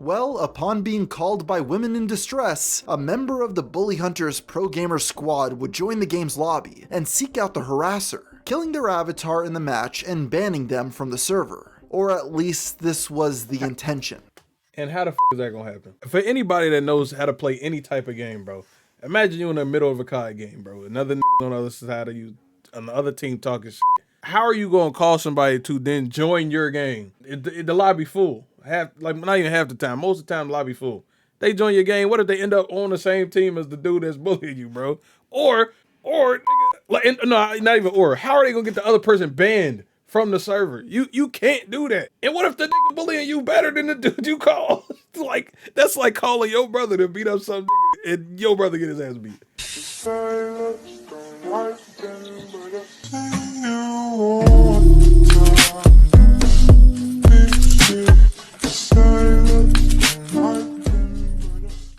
Well, upon being called by women in distress, a member of the Bully Hunters pro gamer squad would join the game's lobby and seek out the harasser, killing their avatar in the match and banning them from the server. Or at least this was the intention. And how the f is that gonna happen? For anybody that knows how to play any type of game, bro, imagine you in the middle of a COD game, bro. Another nigga on the other side of you, on the other team talking shit. How are you gonna call somebody to then join your game? The lobby full. Not even half the time. Most of the time, the lobby full. They join your game. What if they end up on the same team as the dude that's bullying you, bro? Or, nigga, like, no, not even or. How are they gonna get the other person banned from the server? You can't do that. And what if the nigga bullying you better than the dude you call? Like, that's like calling your brother to beat up some nigga and your brother get his ass beat.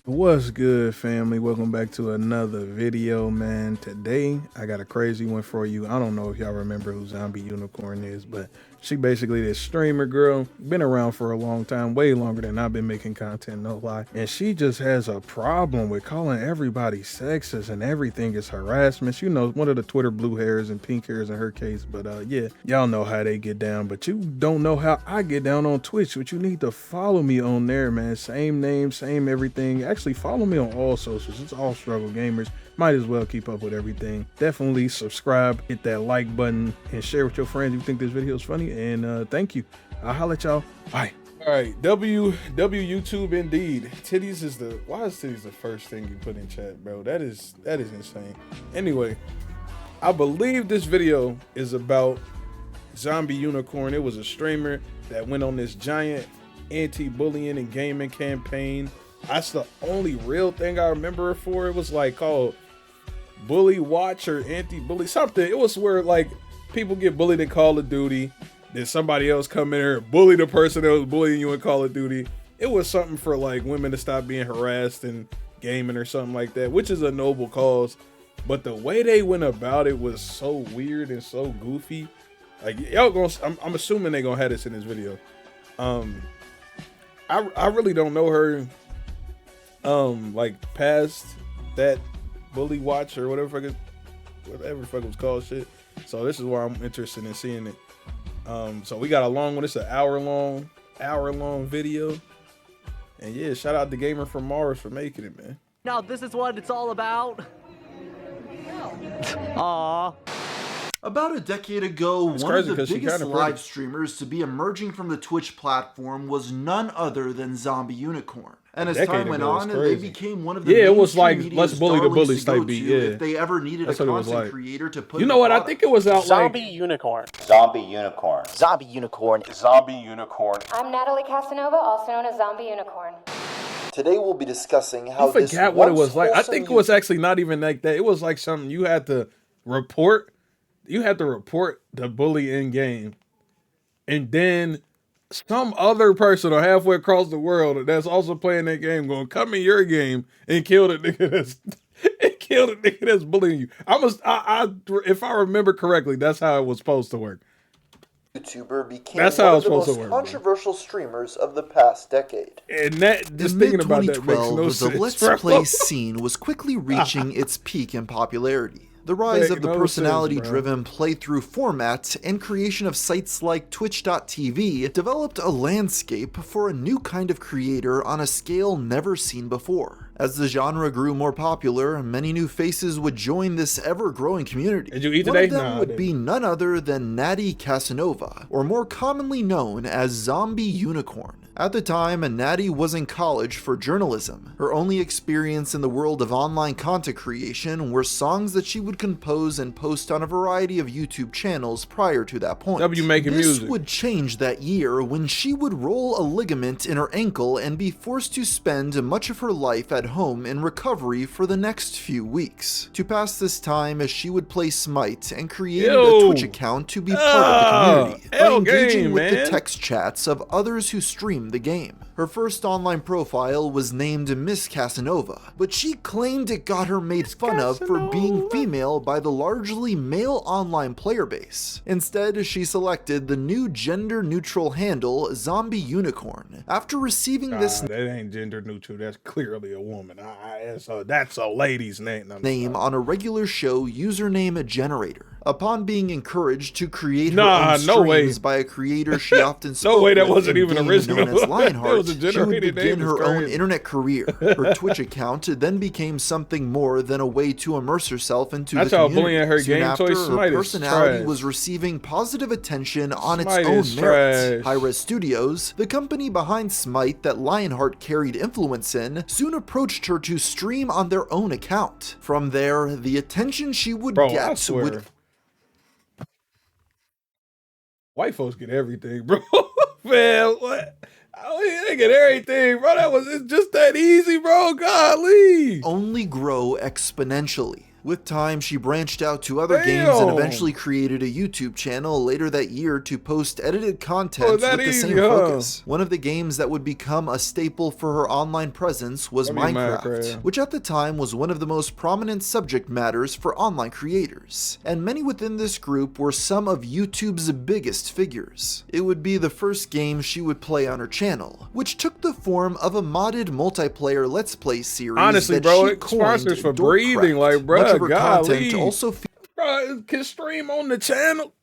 What's good, family? Welcome back to another video, man. Today I got a crazy one for you. I don't know if y'all remember who Zombie Unicorn is, but she basically this streamer girl, been around for a long time, way longer than I've been making content, no lie. And she just has a problem with calling everybody sexist and everything is harassment. You know, one of the Twitter blue hairs and pink hairs in her case, but yeah, y'all know how they get down, but you don't know how I get down on Twitch, but you need to follow me on there, man. Same name, same everything. Actually, follow me on all socials. It's all Struggle Gamers. Might as well keep up with everything. Definitely subscribe, hit that like button, and share with your friends if you think this video is funny. And thank you. I'll holler at y'all. Bye. All right, W YouTube indeed. Titties is why is titties the first thing you put in chat, bro? That is insane. Anyway, I believe this video is about Zombie Unicorn. It was a streamer that went on this giant anti-bullying and gaming campaign. That's the only real thing I remember her for. It was like called Bully Watch or Anti-Bully something. It was where like people get bullied in Call of Duty, then somebody else come in here and bully the person that was bullying you in Call of Duty. It was something for like women to stop being harassed in gaming or something like that, which is a noble cause. But the way they went about it was so weird and so goofy. Like y'all gonna, I'm assuming they gonna have this in this video. I really don't know her. Like past that Bully Watch or whatever the fuck it was called shit. So this is why I'm interested in seeing it. So we got a long one. It's an hour long video. And yeah, shout out to Gamer from Mars for making it, man. Now this is what it's all about. Aww. About a decade ago, one of the biggest live streamers to be emerging from the Twitch platform was none other than Zombie Unicorn. And as time went on, they became one of the it was like let's bully the bullies type beat. Yeah, if they ever needed a content creator to put. You know what? I think it was out Zombie like Unicorn. Zombie Unicorn. Zombie Unicorn. Zombie Unicorn. I'm Natalie Casanova, also known as Zombie Unicorn. Today we'll be discussing how I forgot what it was like. I think it was actually not even like that. It was like something you had to report. You had to report the bully in game, and then some other person or halfway across the world that's also playing that game going to come in your game and kill the nigga that's bullying you. If I remember correctly, that's how it was supposed to work. YouTuber became one of the most controversial streamers of the past decade. And that, just thinking about that makes no sense. The Let's Play scene was quickly reaching its peak in popularity. The rise of the personality-driven playthrough format and creation of sites like Twitch.tv developed a landscape for a new kind of creator on a scale never seen before. As the genre grew more popular, many new faces would join this ever-growing community. Did you eat today? One of them would be none other than Natty Casanova, or more commonly known as Zombie Unicorn. At the time, Natty was in college for journalism. Her only experience in the world of online content creation were songs that she would compose and post on a variety of YouTube channels prior to that point. This would change that year when she would roll a ligament in her ankle and be forced to spend much of her life at home in recovery for the next few weeks. To pass this time, she would play Smite and created a Twitch account to be part of the community by engaging with the text chats of others who stream the game. Her first online profile was named Miss Casanova, but she claimed it got her made fun of for being female by the largely male online player base. Instead, she selected the new gender-neutral handle Zombie Unicorn. After receiving this that ain't gender neutral, that's clearly a woman. That's a lady's name. name on a regular show username generator. Upon being encouraged to create her own streams by a creator she often spoke that with wasn't even original. known as Lionheart, That she would begin her own internet career. Her Twitch account then became something more than a way to immerse herself into the community. Her Soon game after, choice, her personality was receiving positive attention on its own merits. Hi-Res Studios, the company behind Smite that Lionheart carried influence in, soon approached her to stream on their own account. From there, the attention she would get would... White folks get everything, bro. Man, what? They get everything, bro. It's just that easy, bro. Golly. Only grow exponentially. With time, she branched out to other games and eventually created a YouTube channel later that year to post edited content with the same focus. One of the games that would become a staple for her online presence was Minecraft, which at the time was one of the most prominent subject matters for online creators. And many within this group were some of YouTube's biggest figures. It would be the first game she would play on her channel, which took the form of a modded multiplayer Let's Play series. Honestly, bro, it sponsors for breathing, like, bro. Her content also bro, can stream on the channel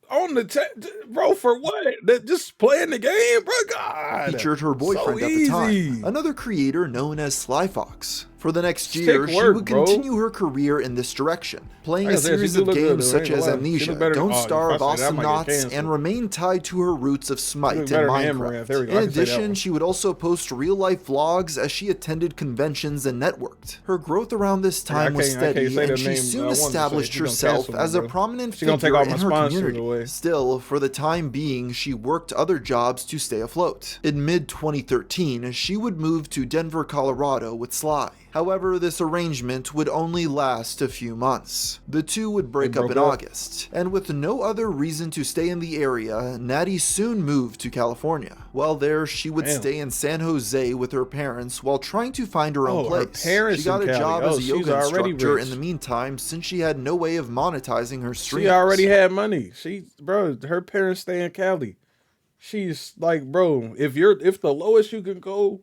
bro, for what? Just playing the game, bro. God, featured her boyfriend at the time, another creator known as Sly Fox. For the next year, she would continue her career in this direction, playing a series of games such as Amnesia, Don't Starve, Awesome Knots, and remain tied to her roots of Smite and Minecraft. In addition, she would also post real-life vlogs as she attended conventions and networked. Her growth around this time was steady, and she soon established herself as a prominent figure in her community. Still, for the time being, she worked other jobs to stay afloat. In mid-2013, she would move to Denver, Colorado with Sly. However, this arrangement would only last a few months. The two would break up in August, and with no other reason to stay in the area, Natty soon moved to California. While there, she would stay in San Jose with her parents while trying to find her own place. She got a job as a yoga instructor in the meantime, since she had no way of monetizing her streams. She already had money. Bro, her parents stay in Cali. She's like, bro, if the lowest you can go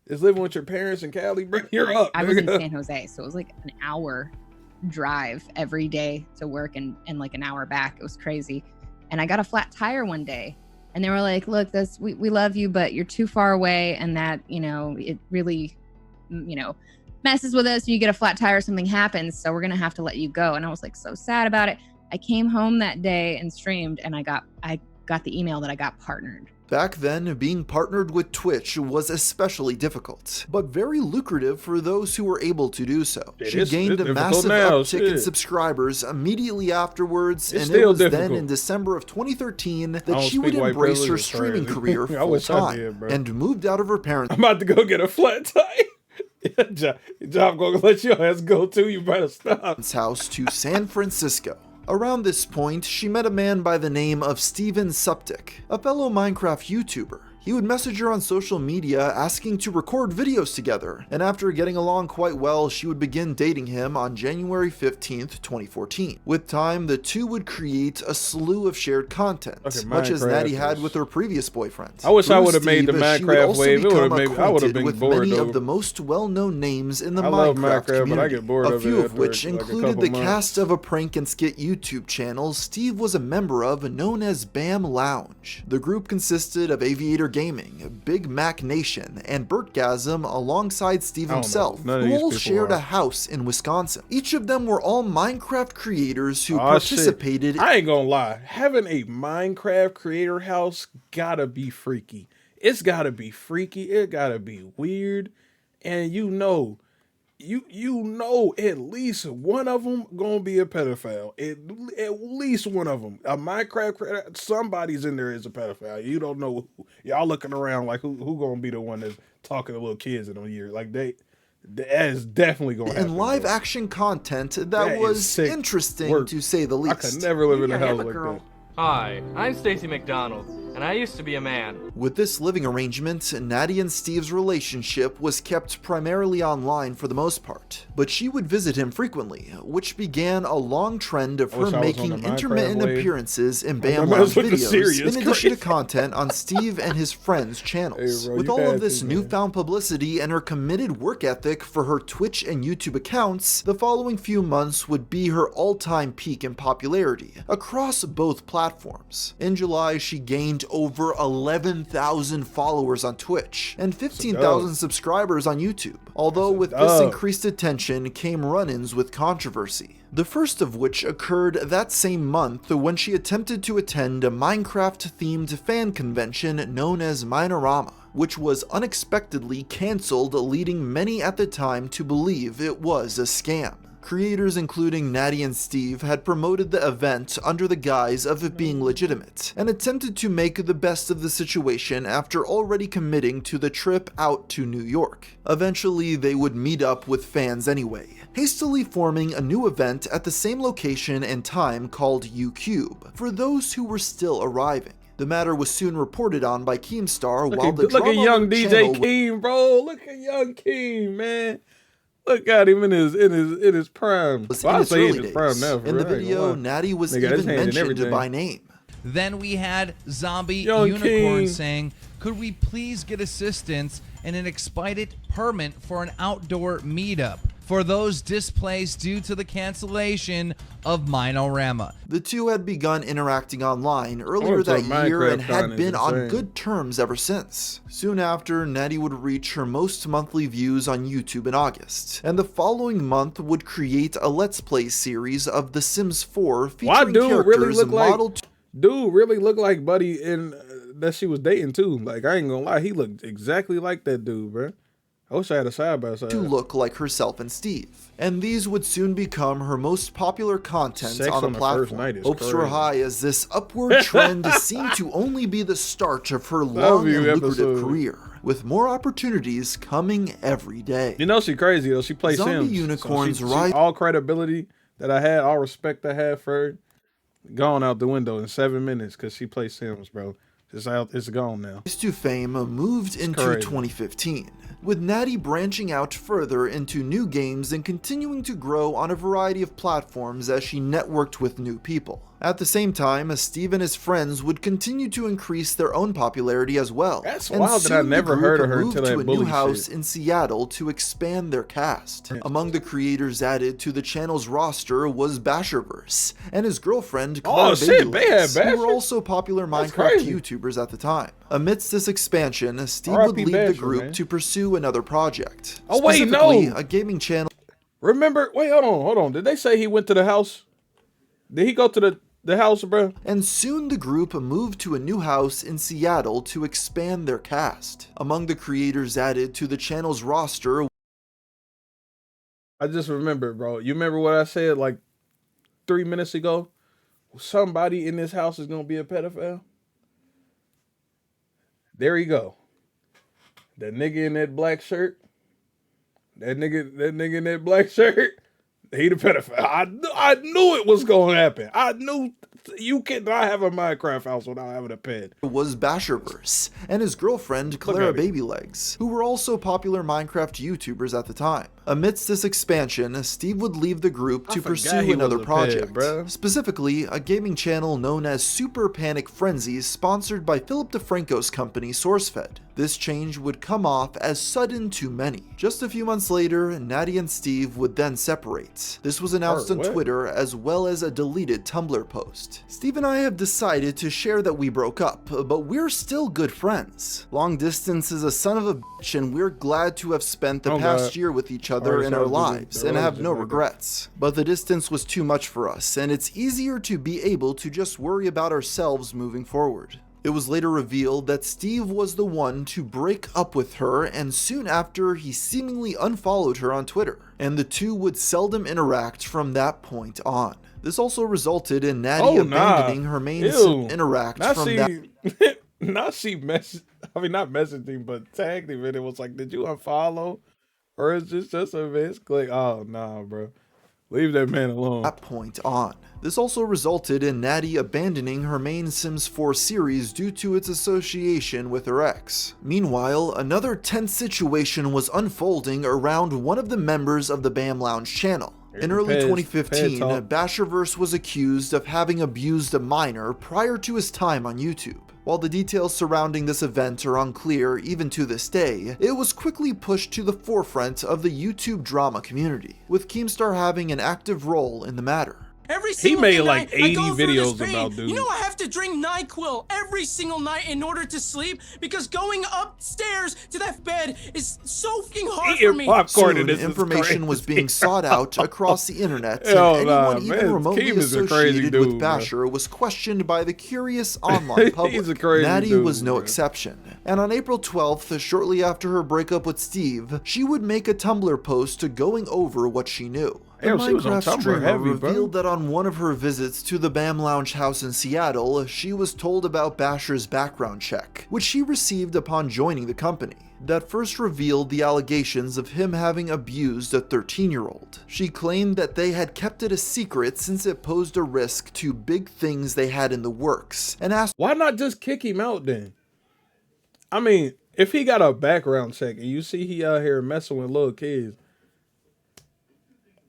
is living with your parents in Cali, bro, you're up. I was in San Jose, so it was like an hour drive every day to work and like an hour back. It was crazy. And I got a flat tire one day, and they were like, look, we love you, but you're too far away, and that, it really, messes with us. You get a flat tire, something happens, so we're gonna have to let you go. And I was like so sad about it. I came home that day and streamed, and I got the email that I got partnered. Back then, being partnered with Twitch was especially difficult, but very lucrative for those who were able to do so. She gained a massive uptick in subscribers immediately afterwards, and it was then in December of 2013 that she would embrace her streaming career full-time and moved out of her parents' I'm about to go get a flat tire. Job gonna let your ass go too, you better stop. House to San Francisco. Around this point, she met a man by the name of Steven Suptic, a fellow Minecraft YouTuber. He would message her on social media asking to record videos together, and after getting along quite well, she would begin dating him on January 15th, 2014. With time, the two would create a slew of shared content, much as Natty had with her previous boyfriend. I wish I would have made the Minecraft wave. I would have been with bored many of the most well-known names in the Minecraft community, but I get bored a few of which included the cast of a prank and skit YouTube channel Steve was a member of, known as Bam Lounge. The group consisted of Aviator Gaming, Big Mac Nation, and Bertgasm alongside Steve himself, who all shared a house in Wisconsin. Each of them were all Minecraft creators who participated. I ain't gonna lie, having a Minecraft creator house gotta be freaky. It's gotta be freaky, it gotta be weird, and at least one of them gonna be a pedophile. At least one of them. A Minecraft creator, somebody's in there is a pedophile. You don't know who. Y'all looking around like who gonna be the one that's talking to little kids in a year. Like that is definitely gonna happen. And live action content that was interesting to say the least. I could never live in a house like that. Hi, I'm Stacy McDonald, and I used to be a man. With this living arrangement, Natty and Steve's relationship was kept primarily online for the most part, but she would visit him frequently, which began a long trend of her making intermittent appearances in Bam Lounge videos, in addition to content on Steve and his friends' channels. With all of this newfound publicity and her committed work ethic for her Twitch and YouTube accounts, the following few months would be her all-time peak in popularity, across both platforms. In July, she gained over 11,000 followers on Twitch and 15,000 subscribers on YouTube, although with this increased attention came run-ins with controversy. The first of which occurred that same month when she attempted to attend a Minecraft-themed fan convention known as Minorama, which was unexpectedly cancelled, leading many at the time to believe it was a scam. Creators including Natty and Steve had promoted the event under the guise of it being legitimate, and attempted to make the best of the situation after already committing to the trip out to New York. Eventually, they would meet up with fans anyway, hastily forming a new event at the same location and time called UCube, for those who were still arriving. The matter was soon reported on by Keemstar, while the look at young DJ channel Keem, bro. Look at young Keem, man. Look at him in his prime. Well, in its early days. In the video, Natty was even mentioned by name. Then we had Zombie Unicorn saying, "Could we please get assistance in an expedited permit for an outdoor meetup for those displaced due to the cancellation of Minorama?" The two had begun interacting online earlier that year and had been on good terms ever since. Soon after, Natty would reach her most monthly views on YouTube in August, and the following month would create a Let's Play series of The Sims 4 featuring characters modeled. Dude really looked like Buddy in that she was dating too. Like, I ain't gonna lie, he looked exactly like that dude, bro. I wish I had a side by side. To look like herself and Steve, and these would soon become her most popular content on the platform. Hopes were high as this upward trend seemed to only be the start of her long and lucrative career, with more opportunities coming every day. You know she crazy though. She plays Sims. Zombie Unicorn's right. All credibility that I had, all respect I had for her, gone out the window in 7 minutes because she plays Sims, bro. It's gone now. To fame moved into 2015, with Natty branching out further into new games and continuing to grow on a variety of platforms as she networked with new people. At the same time, Steve and his friends would continue to increase their own popularity as well. That's wild that I never heard of her until that bully shit. Moved to a new house in Seattle to expand their cast. Among the creators added to the channel's roster was Basherverse and his girlfriend Clara Babylegs, who were also popular Minecraft YouTubers at the time. Amidst this expansion, Steve would leave the group to pursue another project. Oh wait, no! A gaming channel. Remember? Wait, hold on. Did they say he went to the house? Did he go to the house, bro? And soon the group moved to a new house in Seattle to expand their cast. Among the creators added to the channel's roster. I just remembered, bro. You remember what I said like 3 minutes ago? Somebody in this house is gonna be a pedophile. There you go. That nigga in that black shirt. That nigga in that black shirt. He the pedophile. I knew it was gonna happen. I knew you cannot have a Minecraft house without having a pet. Was Basherverse and his girlfriend Clara Babylegs, who were also popular Minecraft YouTubers at the time. Amidst this expansion, Steve would leave the group to pursue another project, specifically a gaming channel known as Super Panic Frenzy, sponsored by Philip DeFranco's company SourceFed. This change would come off as sudden to many. Just a few months later, Natty and Steve would then separate. This was announced on Twitter as well as a deleted Tumblr post. Steve and I have decided to share that we broke up, but we're still good friends. Long distance is a son of a bitch, and we're glad to have spent the past year with each other in our lives and have no regrets. But the distance was too much for us, and it's easier to be able to just worry about ourselves moving forward. It was later revealed that Steve was the one to break up with her, and soon after he seemingly unfollowed her on Twitter, and the two would seldom interact from that point on. This also resulted in Natty abandoning her main interact from that. Not not messaging, but tagged him, and it was like, did you unfollow? Or is this just a misclick? Oh, nah, bro. Leave that man alone. That point on. This also resulted in Natty abandoning her main Sims 4 series due to its association with her ex. Meanwhile, another tense situation was unfolding around one of the members of the BAM Lounge channel. In early 2015, Basherverse was accused of having abused a minor prior to his time on YouTube. While the details surrounding this event are unclear even to this day, it was quickly pushed to the forefront of the YouTube drama community, with Keemstar having an active role in the matter. He made like 80 videos about dude. You know I have to drink NyQuil every single night in order to sleep because going upstairs to that bed is so fucking hard for me. Soon, information was being sought out across the internet, and anyone even remotely associated with Basher was questioned by the curious online public. Natty was no exception. And on April 12th, shortly after her breakup with Steve, she would make a Tumblr post going over what she knew. The Minecraft streamer revealed that on one of her visits to the BAM Lounge house in Seattle, she was told about Basher's background check, which she received upon joining the company, that first revealed the allegations of him having abused a 13-year-old. She claimed that they had kept it a secret since it posed a risk to big things they had in the works, and asked, why not just kick him out then? I mean, if he got a background check and you see he out here messing with little kids,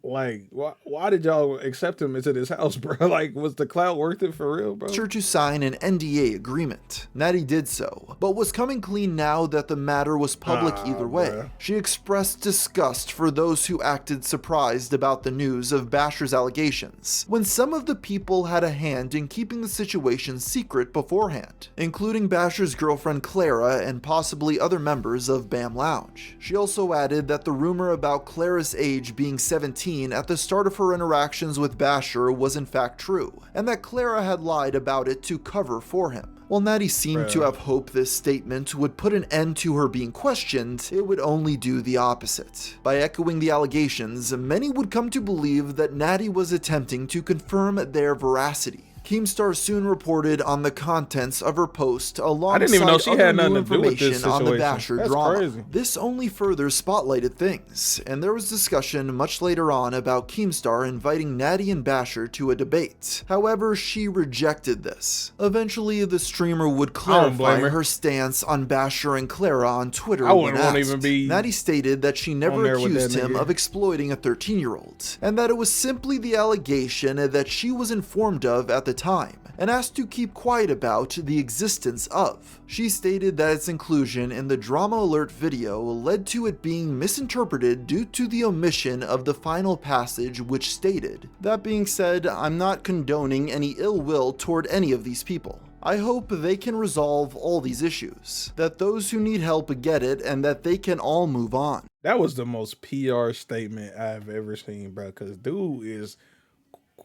like, why did y'all accept him into this house, bro? Like, was the clout worth it for real, bro? Sure to sign an NDA agreement. Natty did so, but was coming clean now that the matter was public either way. Bro. She expressed disgust for those who acted surprised about the news of Basher's allegations, when some of the people had a hand in keeping the situation secret beforehand, including Basher's girlfriend Clara and possibly other members of BAM Lounge. She also added that the rumor about Clara's age being 17 at the start of her interactions with Basher was in fact true, and that Clara had lied about it to cover for him. While Natty seemed to have hoped this statement would put an end to her being questioned, it would only do the opposite. By echoing the allegations, many would come to believe that Natty was attempting to confirm their veracity. Keemstar soon reported on the contents of her post alongside other new information on the Basher drama. Crazy. This only further spotlighted things, and there was discussion much later on about Keemstar inviting Natty and Basher to a debate. However, she rejected this. Eventually, the streamer would clarify her stance on Basher and Clara on Twitter when asked. Natty stated that she never accused him of exploiting a 13-year-old, and that it was simply the allegation that she was informed of at the time, and asked to keep quiet about the existence of. She stated that its inclusion in the Drama Alert video led to it being misinterpreted due to the omission of the final passage, which stated, "That being said, I'm not condoning any ill will toward any of these people. I hope they can resolve all these issues, that those who need help get it, and that they can all move on." That was the most PR statement I've ever seen, bro, because dude is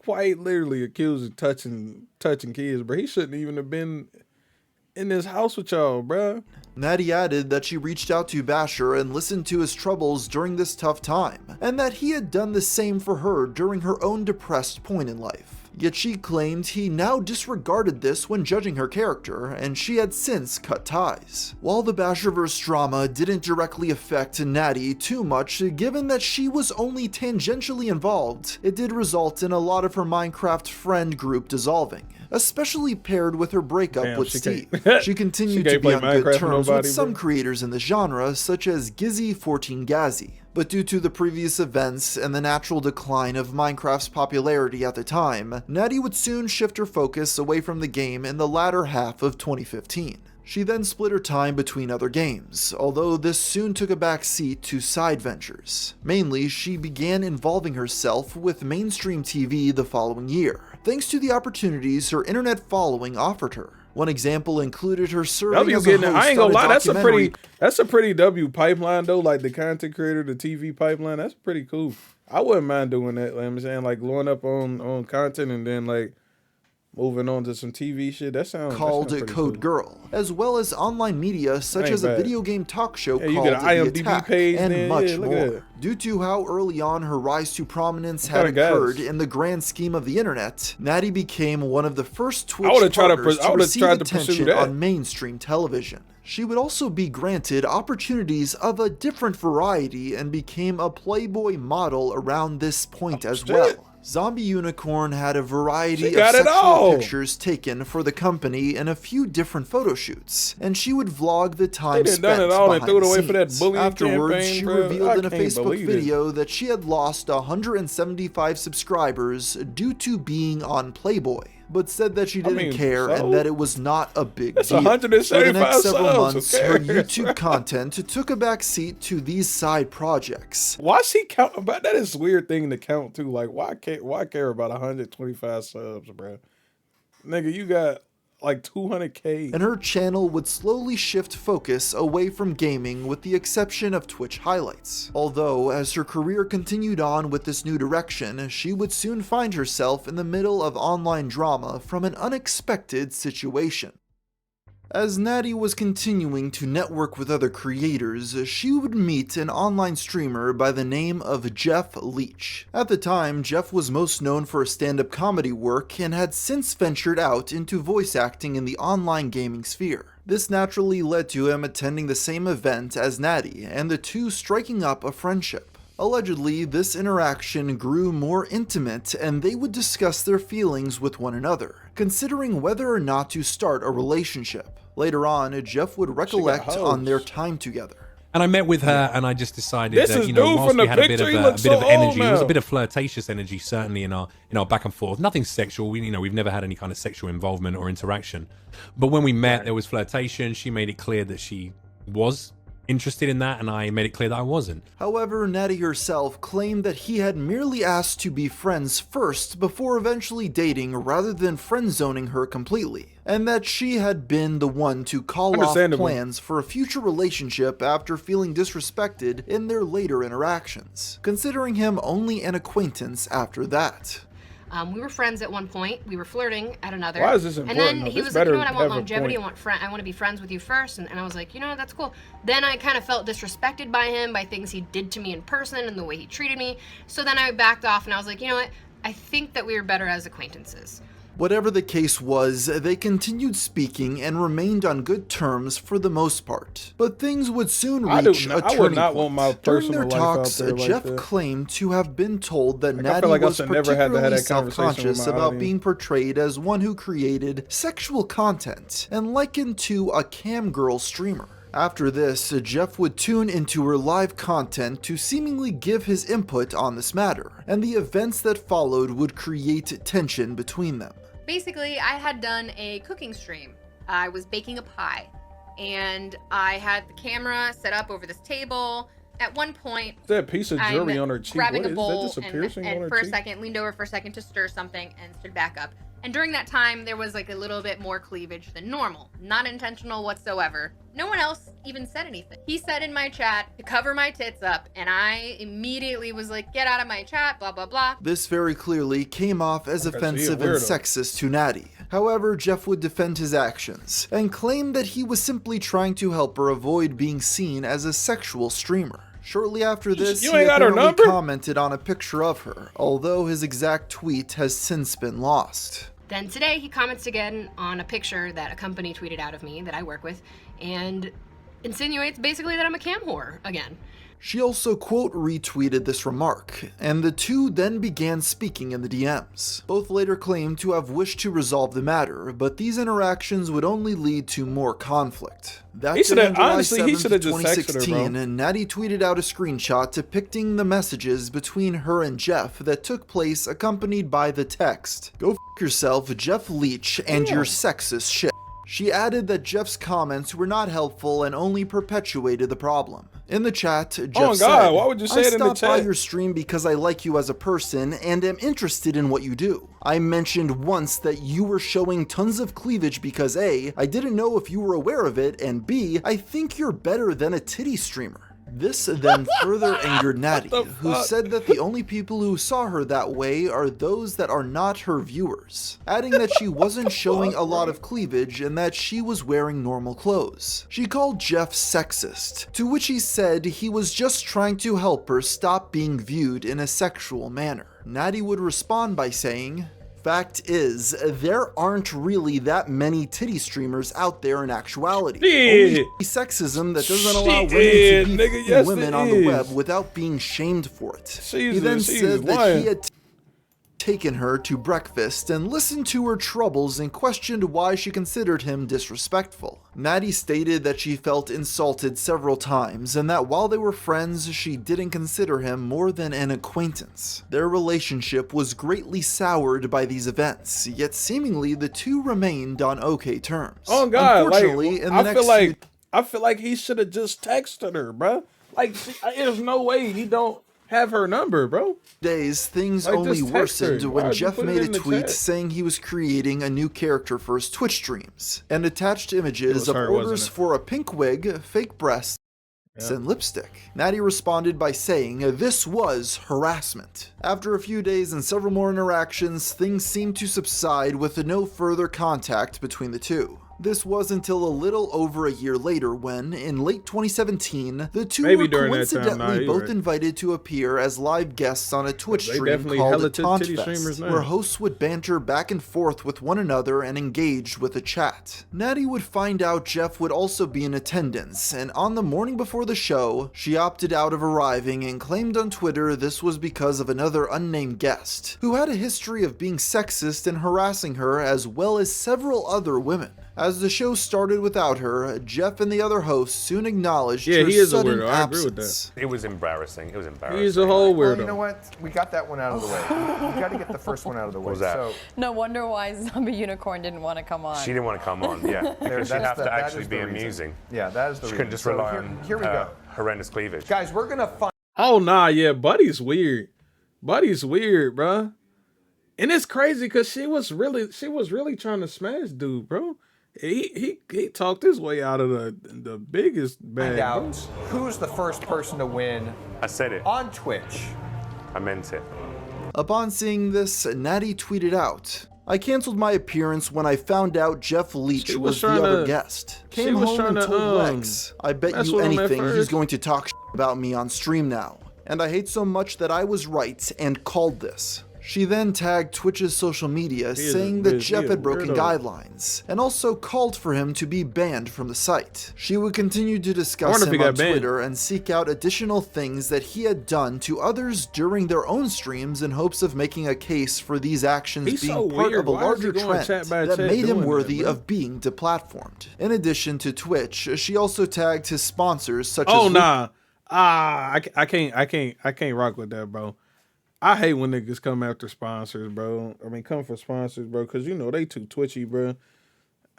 quite literally accused of touching kids, bro. He shouldn't even have been in this house with y'all, bro. Natty added that she reached out to Basher and listened to his troubles during this tough time, and that he had done the same for her during her own depressed point in life. Yet she claimed he now disregarded this when judging her character, and she had since cut ties. While the Basherverse drama didn't directly affect Natty too much, given that she was only tangentially involved, it did result in a lot of her Minecraft friend group dissolving, especially paired with her breakup with Steve. She continued to be on good terms with some creators in the genre, such as Gizzy14Gazzy. But due to the previous events and the natural decline of Minecraft's popularity at the time, Natty would soon shift her focus away from the game in the latter half of 2015. She then split her time between other games, although this soon took a back seat to side ventures. Mainly, she began involving herself with mainstream TV the following year, thanks to the opportunities her internet following offered her. One example included her serving as a host I ain't gonna lie, documentary. that's a pretty W pipeline though, like the content creator, the TV pipeline. That's pretty cool. I wouldn't mind doing that. Like I'm saying, like blowing up on content and then like moving on to some TV shit. That sounds called pretty Code cool. Girl, as well as online media such as a video game talk show called you get an IMDb The Attack, page and much look more. at that. Due to how early on her rise to prominence had occurred in the grand scheme of the internet, Natty became one of the first Twitch partners to receive attention on mainstream television. She would also be granted opportunities of a different variety and became a Playboy model around this point as well. Zombie Unicorn had a variety of sexual pictures taken for the company in a few different photo shoots, and she would vlog the time spent behind the scenes. Afterwards, she revealed in a Facebook video that she had lost 175 subscribers due to being on Playboy, but said that she didn't care and that it was not a big deal. For the next several months, her YouTube content took a back seat to these side projects. Why she count? But that is a weird thing to count too. Like, why care about 125 subs, bro? Nigga, you got like 200K. And her channel would slowly shift focus away from gaming with the exception of Twitch highlights. Although, as her career continued on with this new direction, she would soon find herself in the middle of online drama from an unexpected situation. As Natty was continuing to network with other creators, she would meet an online streamer by the name of Jeff Leach. At the time, Jeff was most known for his stand-up comedy work and had since ventured out into voice acting in the online gaming sphere. This naturally led to him attending the same event as Natty, and the two striking up a friendship. Allegedly, this interaction grew more intimate and they would discuss their feelings with one another, considering whether or not to start a relationship. Later on, Jeff would recollect on their time together. And I met with her and I just decided that, you know, whilst we had a bit of energy, there was a bit of flirtatious energy, certainly in our back and forth. Nothing sexual, we've never had any kind of sexual involvement or interaction. But when we met, there was flirtation. She made it clear that she was interested in that, and I made it clear that I wasn't. However, Natty herself claimed that he had merely asked to be friends first before eventually dating rather than friend-zoning her completely, and that she had been the one to call off plans for a future relationship after feeling disrespected in their later interactions, considering him only an acquaintance after that. We were friends at one point. We were flirting at another. Why is this important? And then he was like, you know what, I want longevity. I want to be friends with you first. And I was like, you know, that's cool. Then I kind of felt disrespected by him, by things he did to me in person and the way he treated me. So then I backed off and I was like, you know what, I think that we were better as acquaintances. Whatever the case was, they continued speaking and remained on good terms for the most part. But things would soon reach a turning point. During their talks, Jeff claimed to have been told that Natty was particularly self-conscious about being portrayed as one who created sexual content and likened to a cam girl streamer. After this, Jeff would tune into her live content to seemingly give his input on this matter, and the events that followed would create tension between them. Basically, I had done a cooking stream. I was baking a pie, and I had the camera set up over this table. At one point, that piece of jewelry on her cheek, grabbing a bowl and for a second, leaned over for a second to stir something and stood back up. And during that time, there was like a little bit more cleavage than normal. Not intentional whatsoever. No one else even said anything. He said in my chat to cover my tits up, and I immediately was like, get out of my chat, blah, blah, blah. This very clearly came off as offensive and sexist to Natty. However, Jeff would defend his actions and claim that he was simply trying to help her avoid being seen as a sexual streamer. Shortly after this, he apparently commented on a picture of her, although his exact tweet has since been lost. Then today, he comments again on a picture that a company tweeted out of me that I work with, and insinuates basically that I'm a cam whore again. She also quote retweeted this remark, and the two then began speaking in the DMs. Both later claimed to have wished to resolve the matter, but these interactions would only lead to more conflict. That day on July 7th, 2016, Natty tweeted out a screenshot depicting the messages between her and Jeff that took place accompanied by the text, "Go f*** yourself, Jeff Leach, and your sexist shit." She added that Jeff's comments were not helpful and only perpetuated the problem. In the chat, Jeff said, why would you say it in the chat? I stopped by your stream because I like you as a person and am interested in what you do. I mentioned once that you were showing tons of cleavage because A, I didn't know if you were aware of it, and B, I think you're better than a titty streamer. This then further angered Natty, who said that the only people who saw her that way are those that are not her viewers, adding that she wasn't showing a lot of cleavage and that she was wearing normal clothes. She called Jeff sexist, to which he said he was just trying to help her stop being viewed in a sexual manner. Natty would respond by saying, fact is, there aren't really that many titty streamers out there in actuality. Yeah. Only sexism that doesn't allow women to be yes, women on the web without being shamed for it. He then said that he had taken her to breakfast and listened to her troubles and questioned why she considered him disrespectful. Natty stated that she felt insulted several times and that while they were friends, she didn't consider him more than an acquaintance. Their relationship was greatly soured by these events, yet seemingly the two remained on okay terms. Oh God, unfortunately, in the I feel like he should have just texted her, bro. Like, there's no way he don't have her number, bro. Days, things only worsened when Jeff made a tweet saying he was creating a new character for his Twitch streams, and attached images of orders for a pink wig, fake breasts, and lipstick. Natty responded by saying this was harassment. After a few days and several more interactions, things seemed to subside with no further contact between the two. This was until a little over a year later when, in late 2017, the two were coincidentally both invited to appear as live guests on a Twitch stream called Taunt Fest, where hosts would banter back and forth with one another and engage with a chat. Natty would find out Jeff would also be in attendance, and on the morning before the show, she opted out of arriving and claimed on Twitter this was because of another unnamed guest, who had a history of being sexist and harassing her as well as several other women. As the show started without her, Jeff and the other hosts soon acknowledged her sudden absence. I agree with that. It was embarrassing. It was embarrassing. He's a whole weirdo. Well, you know what? We got that one out of the way. We got to get the first one out of the way. What was that? So, no wonder why Zombie Unicorn didn't want to come on. She didn't want to come on, yeah. Because she'd have to actually be amusing. Yeah, that is the reason. She couldn't just rely on here we go. horrendous cleavage. Guys, we're going to find... Oh, nah, yeah, Buddy's weird. Buddy's weird, bro. And it's crazy because she was really trying to smash dude, bro. He talked his way out of the biggest bag. Who's the first person to win? I said it. On Twitch. I meant it. Upon seeing this, Natty tweeted out, "I canceled my appearance when I found out Jeff Leach was the other guest. Came home and told Lex, I bet you anything he's going to talk about me on stream now. And I hate so much that I was right and called this." She then tagged Twitch's social media saying that Jeff had broken guidelines, and also called for him to be banned from the site. She would continue to discuss him on Twitter and seek out additional things that he had done to others during their own streams in hopes of making a case for these actions being part of a larger trend that made him worthy of being deplatformed. In addition to Twitch, she also tagged his sponsors such as... I can't rock with that, bro. I hate when niggas come after sponsors, bro. I mean, come for sponsors, bro, because you know they too twitchy, bro.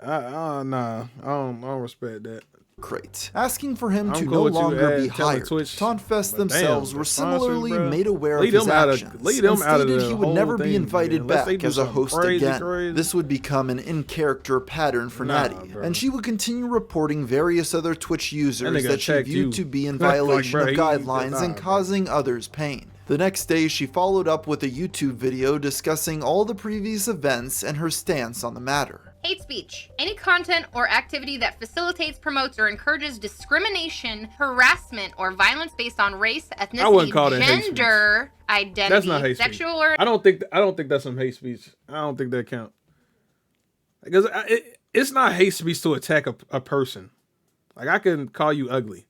Nah, I don't respect that. Great. Asking for him to no longer be hired. Taunt Fest themselves were similarly made aware of his actions and stated he would never be invited back as a host again. This would become an in-character pattern for Natty, and she would continue reporting various other Twitch users that she viewed to be in violation of guidelines and causing others pain. The next day, she followed up with a YouTube video discussing all the previous events and her stance on the matter. Hate speech. Any content or activity that facilitates, promotes, or encourages discrimination, harassment, or violence based on race, ethnicity, gender, identity, that's not hate sexual speech. or... I don't think that's some hate speech. I don't think that counts. Because it's not hate speech to attack a person. Like, I can call you ugly.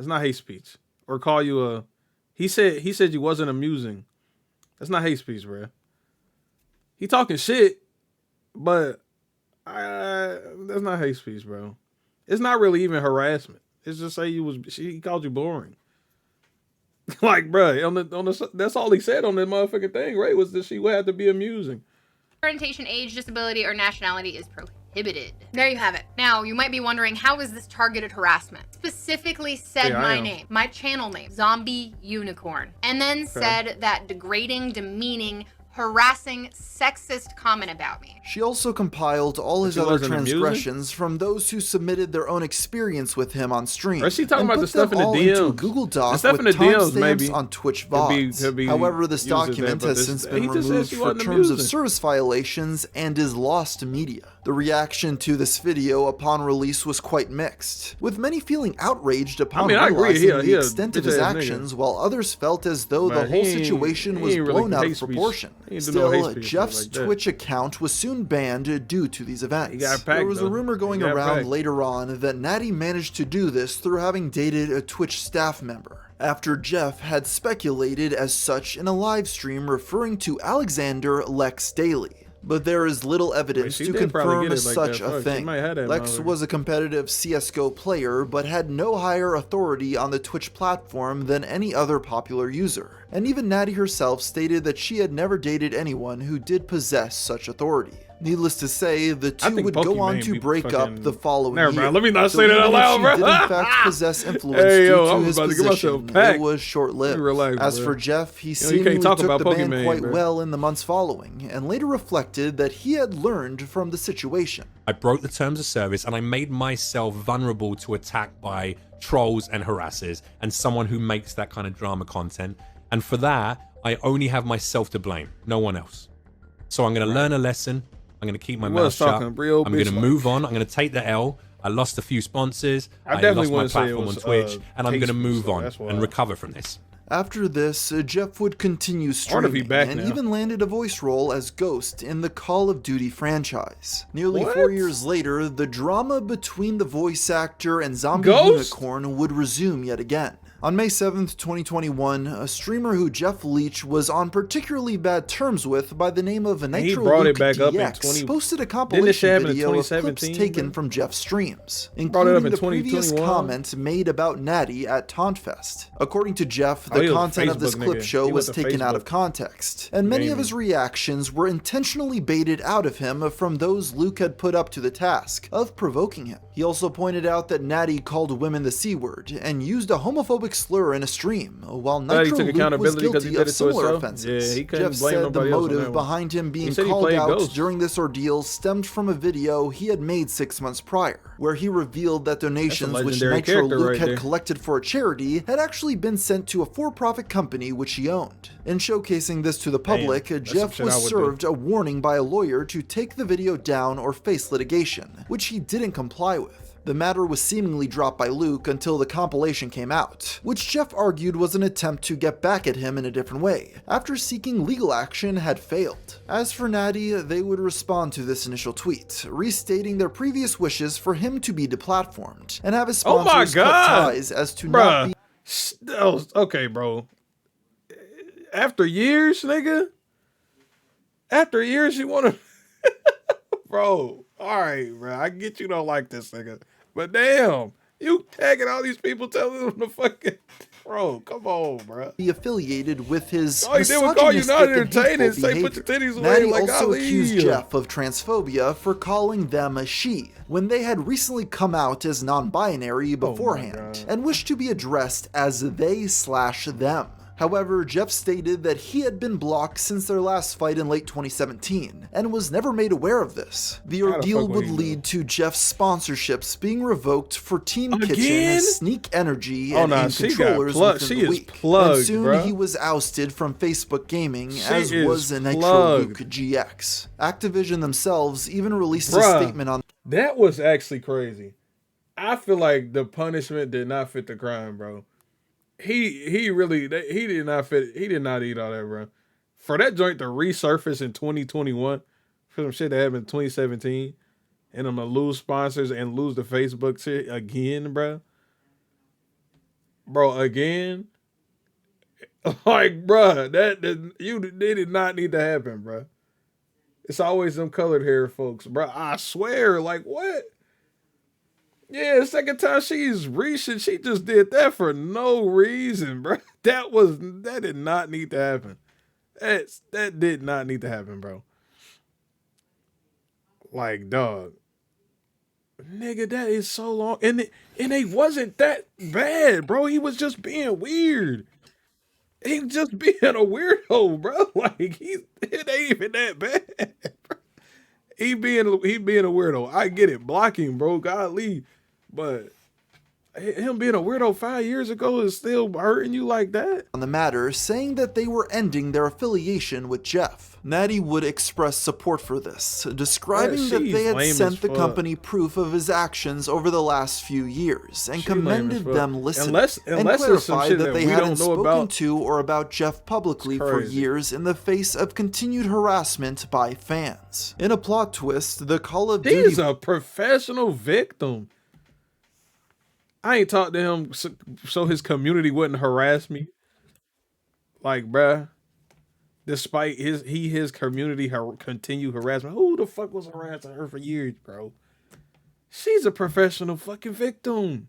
It's not hate speech. Or call you a... He said you wasn't amusing. That's not hate speech, bro. He talking shit, but that's not hate speech, bro. It's not really even harassment. It's just say he called you boring. Like, bro, that's all he said on that motherfucking thing, right? Was that she would have to be amusing. Orientation, age, disability, or nationality is prohibited. There you have it. Now, you might be wondering, how is this targeted harassment? Specifically said my name, my channel name, Zombie Unicorn, and then said that degrading, demeaning, harassing, sexist comment about me. She also compiled all his other transgressions from those who submitted their own experience with him on stream. Is she talking about the stuff in the DMs? Into a Google Doc with timestamps on Twitch VODs. However, this document has since been removed for terms of service violations and is lost to media. The reaction to this video upon release was quite mixed, with many feeling outraged upon realizing the extent of his actions, while others felt as though the whole situation was blown out of proportion. Still, Jeff's Twitch account was soon banned due to these events. There was a rumor going around later on that Natty managed to do this through having dated a Twitch staff member, after Jeff had speculated as such in a live stream referring to Alexander Lex Daly. But there is little evidence to confirm such a thing. Lex was a competitive CSGO player, but had no higher authority on the Twitch platform than any other popular user. And even Natty herself stated that she had never dated anyone who did possess such authority. Needless to say, the two would go on to break up the following year. Let me not say that out loud, bro. Did in fact possess influence due to his position. It was short-lived. As for Jeff, he seemingly took the ban quite well in the months following, and later reflected that he had learned from the situation. I broke the terms of service, and I made myself vulnerable to attack by trolls and harassers, and someone who makes that kind of drama content. And for that, I only have myself to blame, no one else. So I'm going to learn a lesson. I'm going to keep my mouth shut. I'm going to move on. I'm going to take the L. I lost a few sponsors. I lost my platform on Twitch. And I'm going to move on and recover from this. After this, Jeff would continue streaming and even landed a voice role as Ghost in the Call of Duty franchise. Nearly 4 years later, the drama between the voice actor and Zombie Unicorn would resume yet again. On May 7th, 2021, a streamer who Jeff Leach was on particularly bad terms with by the name of Nitro Luke DX posted a compilation video of clips taken from Jeff's streams, including the previous comment made about Natty at Tauntfest. According to Jeff, the content of this clip show was taken out of context, and many of his reactions were intentionally baited out of him from those Luke had put up to the task of provoking him. He also pointed out that Natty called women the C-word and used a homophobic slur in a stream, while Nitro Luke was guilty of similar offenses. Jeff said the motive behind him being called out during this ordeal stemmed from a video he had made 6 months prior, where he revealed that donations which Nitro Luke had collected for a charity had actually been sent to a for-profit company which he owned. In showcasing this to the public, Jeff was served a warning by a lawyer to take the video down or face litigation, which he didn't comply with. The matter was seemingly dropped by Luke until the compilation came out, which Jeff argued was an attempt to get back at him in a different way, after seeking legal action had failed. As for Natty, they would respond to this initial tweet, restating their previous wishes for him to be deplatformed, and have his sponsors cut ties as to not be— Okay, bro. After years, nigga? After years, you wanna— Bro, alright, bro. I get you don't like this nigga. But damn, you tagging all these people telling them to fucking— Bro, come on, bro. Be affiliated with his all he did was call you not entertaining, say put your titties away. Natty like also accused Jeff of transphobia for calling them a she, when they had recently come out as non-binary beforehand, and wished to be addressed as they/them. However, Jeff stated that he had been blocked since their last fight in late 2017, and was never made aware of this. The ordeal would lead to Jeff's sponsorships being revoked for Team Kitchen, Sneak Energy, and Aim Controllers within the week. And soon he was ousted from Facebook Gaming, as was Nitro Luke GX. Activision themselves even released a statement on— That was actually crazy. I feel like the punishment did not fit the crime, bro. He really did not fit. He did not eat all that, bro. For that joint to resurface in 2021, for some shit that happened in 2017, and I'm gonna lose sponsors and lose the Facebook shit again, bro. Bro, again, like, bro, they did not need to happen, bro. It's always them colored hair folks, bro. I swear, like, what? Yeah, the second time she's reaching, she just did that for no reason, bro. That did not need to happen. That did not need to happen, bro. Like, dog. Nigga, that is so long. And it wasn't that bad, bro. He was just being weird. He just being a weirdo, bro. Like, it ain't even that bad, bro. He being a weirdo. I get it. Blocking, bro. Golly. But him being a weirdo 5 years ago is still hurting you like that? On the matter, saying that they were ending their affiliation with Jeff. Natty would express support for this, describing that they had sent the company proof of his actions over the last few years and commended them listening, and clarified that they hadn't spoken to or about Jeff publicly for years in the face of continued harassment by fans. In a plot twist, the Call of Duty... He's a professional victim. I ain't talked to him so his community wouldn't harass me. Like, bruh. Despite his community continued harassment. Who the fuck was harassing her for years, bro? She's a professional fucking victim.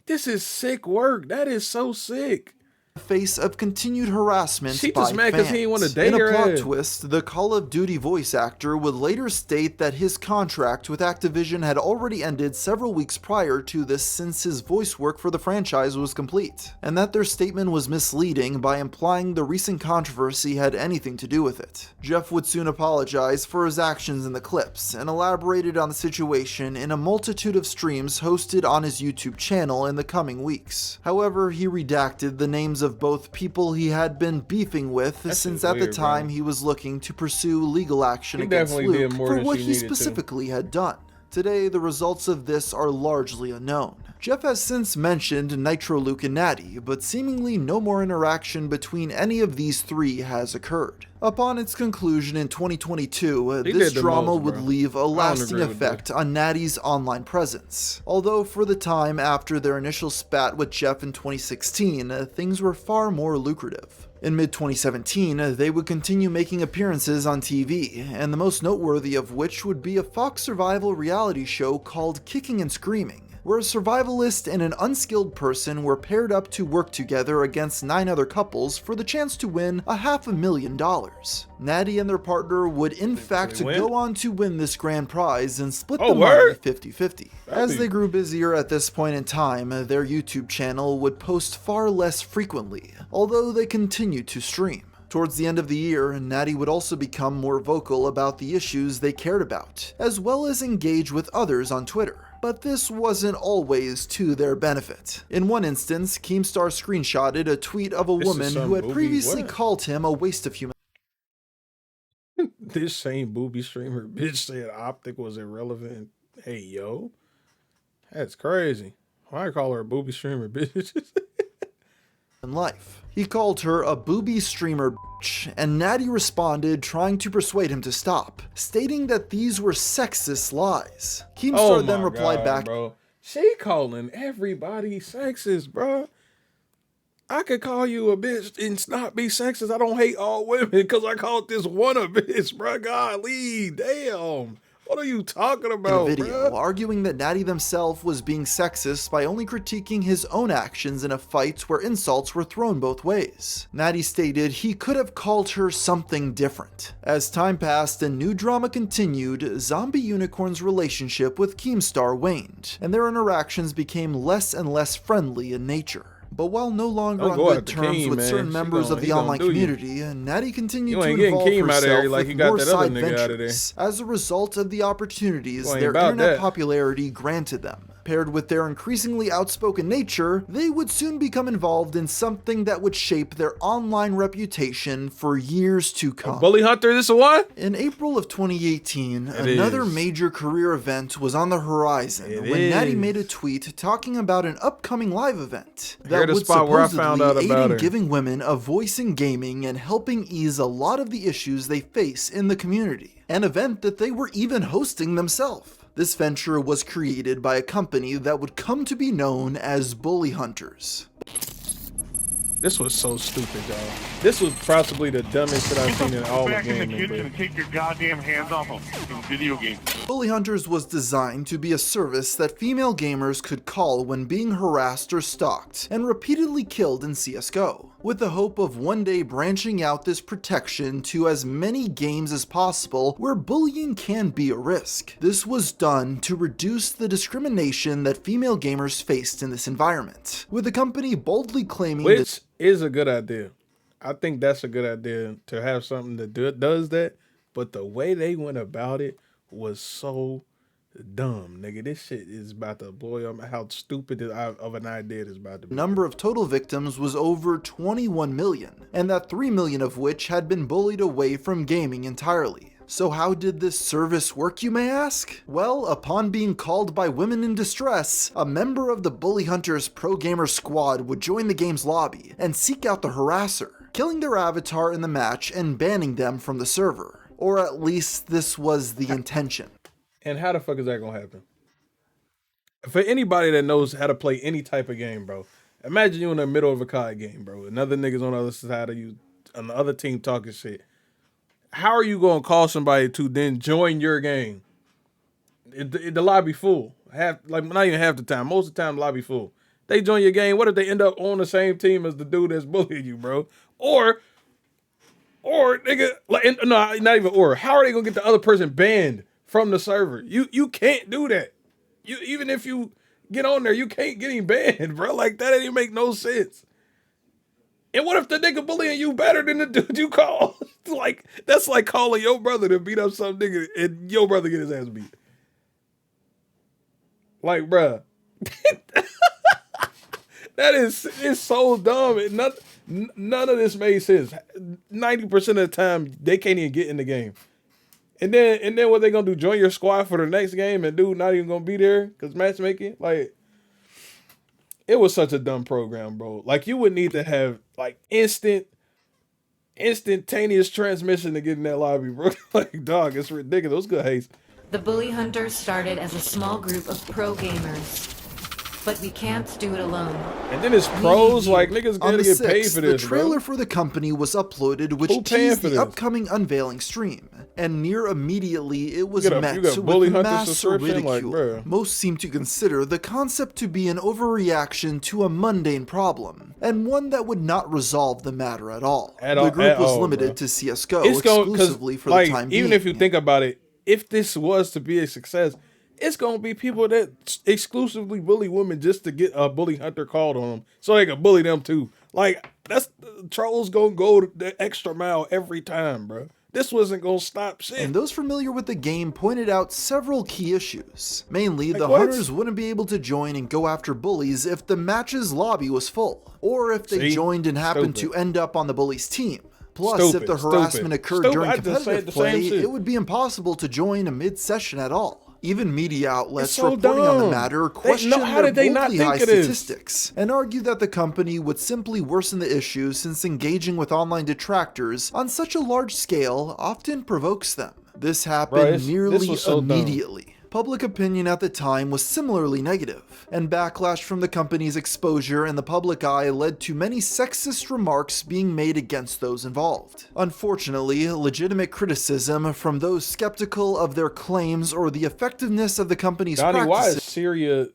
This is sick work. That is so sick. Face of continued harassment she by just mad fans. He ain't want to date In a her plot ass. twist, the Call of Duty voice actor would later state that his contract with Activision had already ended several weeks prior to this, since his voice work for the franchise was complete, and that their statement was misleading by implying the recent controversy had anything to do with it. Jeff would soon apologize for his actions in the clips and elaborated on the situation in a multitude of streams hosted on his YouTube channel in the coming weeks. However, he redacted the names of both people he had been beefing with, since at the time he was looking to pursue legal action against Luke for what he specifically had done. Today, the results of this are largely unknown. Jeff has since mentioned Nitro, Luke, and Natty, but seemingly no more interaction between any of these three has occurred. Upon its conclusion in 2022, this drama would leave a lasting effect on Natty's online presence. Although for the time after their initial spat with Jeff in 2016, things were far more lucrative. In mid-2017, they would continue making appearances on TV, and the most noteworthy of which would be a Fox survival reality show called Kicking and Screaming, where a survivalist and an unskilled person were paired up to work together against 9 other couples for the chance to win $500,000. Natty and their partner would in fact go on to win this grand prize and split the money 50-50. As they grew busier at this point in time, their YouTube channel would post far less frequently, although they continued to stream. Towards the end of the year, Natty would also become more vocal about the issues they cared about, as well as engage with others on Twitter. But this wasn't always to their benefit. In one instance, Keemstar screenshotted a tweet of a woman who had previously called him a waste of human. This same booby streamer bitch said Optic was irrelevant. Hey, yo. That's crazy. Why I call her a booby streamer bitch? In life. He called her a booby streamer bitch, and Natty responded trying to persuade him to stop, stating that these were sexist lies. Keemstar then replied back, bro. She calling everybody sexist, bro. I could call you a bitch and not be sexist. I don't hate all women because I called this one a bitch, bro. Golly, damn. What are you talking about, in a video, bro? arguing that Natty himself was being sexist by only critiquing his own actions in a fight where insults were thrown both ways. Natty stated he could have called her something different. As time passed and new drama continued, Zombie Unicorn's relationship with Keemstar waned, and their interactions became less and less friendly in nature. But while no longer on good terms with certain members of the online community, Natty continued to involve herself with more side ventures as a result of the opportunities their internet popularity granted them. Paired with their increasingly outspoken nature, they would soon become involved in something that would shape their online reputation for years to come. Bully Hunter, this a what? In April of 2018, another major career event was on the horizon when Natty made a tweet talking about an upcoming live event that would supposedly aid in giving women a voice in gaming and helping ease a lot of the issues they face in the community. An event that they were even hosting themselves. This venture was created by a company that would come to be known as Bully Hunters. This was so stupid, y'all. This was possibly the dumbest shit I've seen in all of gaming. Back in the kitchen and take your goddamn hands off of video games. Bully Hunters was designed to be a service that female gamers could call when being harassed or stalked and repeatedly killed in CSGO, with the hope of one day branching out this protection to as many games as possible where bullying can be a risk. This was done to reduce the discrimination that female gamers faced in this environment, with the company boldly claiming that is a good idea. I think that's a good idea to have something that does that, but the way they went about it was so dumb, nigga. This shit is about to blow your mind. How stupid of an idea it is about to be. Number of total victims was over 21 million, and that 3 million of which had been bullied away from gaming entirely. So how did this service work, you may ask? Well, upon being called by women in distress, a member of the Bully Hunters Pro Gamer squad would join the game's lobby and seek out the harasser, killing their avatar in the match and banning them from the server. Or at least this was the intention. And how the fuck is that gonna happen? For anybody that knows how to play any type of game, bro, imagine you in the middle of a COD game, bro. Another niggas on the other side of you, on the other team talking shit. How are you gonna call somebody to then join your game? The lobby full. Not even half the time. Most of the time, the lobby full. They join your game. What if they end up on the same team as the dude that's bullying you, bro? Or nigga, not even or. How are they gonna get the other person banned from the server? You can't do that. Even if you get on there, you can't get him banned, bro. Like that ain't make no sense. And what if the nigga bullying you better than the dude you call? Like that's like calling your brother to beat up some nigga and your brother get his ass beat. Like, bruh, it's so dumb. None of this made sense. 90% of the time, they can't even get in the game. And then what they gonna do? Join your squad for the next game and dude not even gonna be there because matchmaking? Like, it was such a dumb program, bro. Like, you would need to have like instantaneous transmission to get in that lobby, bro. Like, dog, it's ridiculous. Good haste. The Bully Hunters started as a small group of pro gamers. But we can't do it alone. And then it's pros, like niggas gotta get paid for this, the trailer for the company was uploaded, which teased the upcoming unveiling stream. And near immediately, it was met with mass ridicule. Most seem to consider the concept to be an overreaction to a mundane problem, and one that would not resolve the matter at all. The group was limited to CSGO exclusively for the time being. Even if you think about it, if this was to be a success, it's gonna be people that exclusively bully women just to get a bully hunter called on them, so they can bully them too. Like that's trolls gonna go the extra mile every time, bro. This wasn't gonna stop shit. And those familiar with the game pointed out several key issues. Mainly, the hunters wouldn't be able to join and go after bullies if the match's lobby was full, or if they joined and happened to end up on the bully's team. Plus, if the harassment occurred during competitive play, it would be impossible to join mid-session at all. Even media outlets reporting on the matter question their boldly high statistics and argue that the company would simply worsen the issue since engaging with online detractors on such a large scale often provokes them. This happened nearly immediately. Public opinion at the time was similarly negative, and backlash from the company's exposure in the public eye led to many sexist remarks being made against those involved. Unfortunately, legitimate criticism from those skeptical of their claims or the effectiveness of the company's practices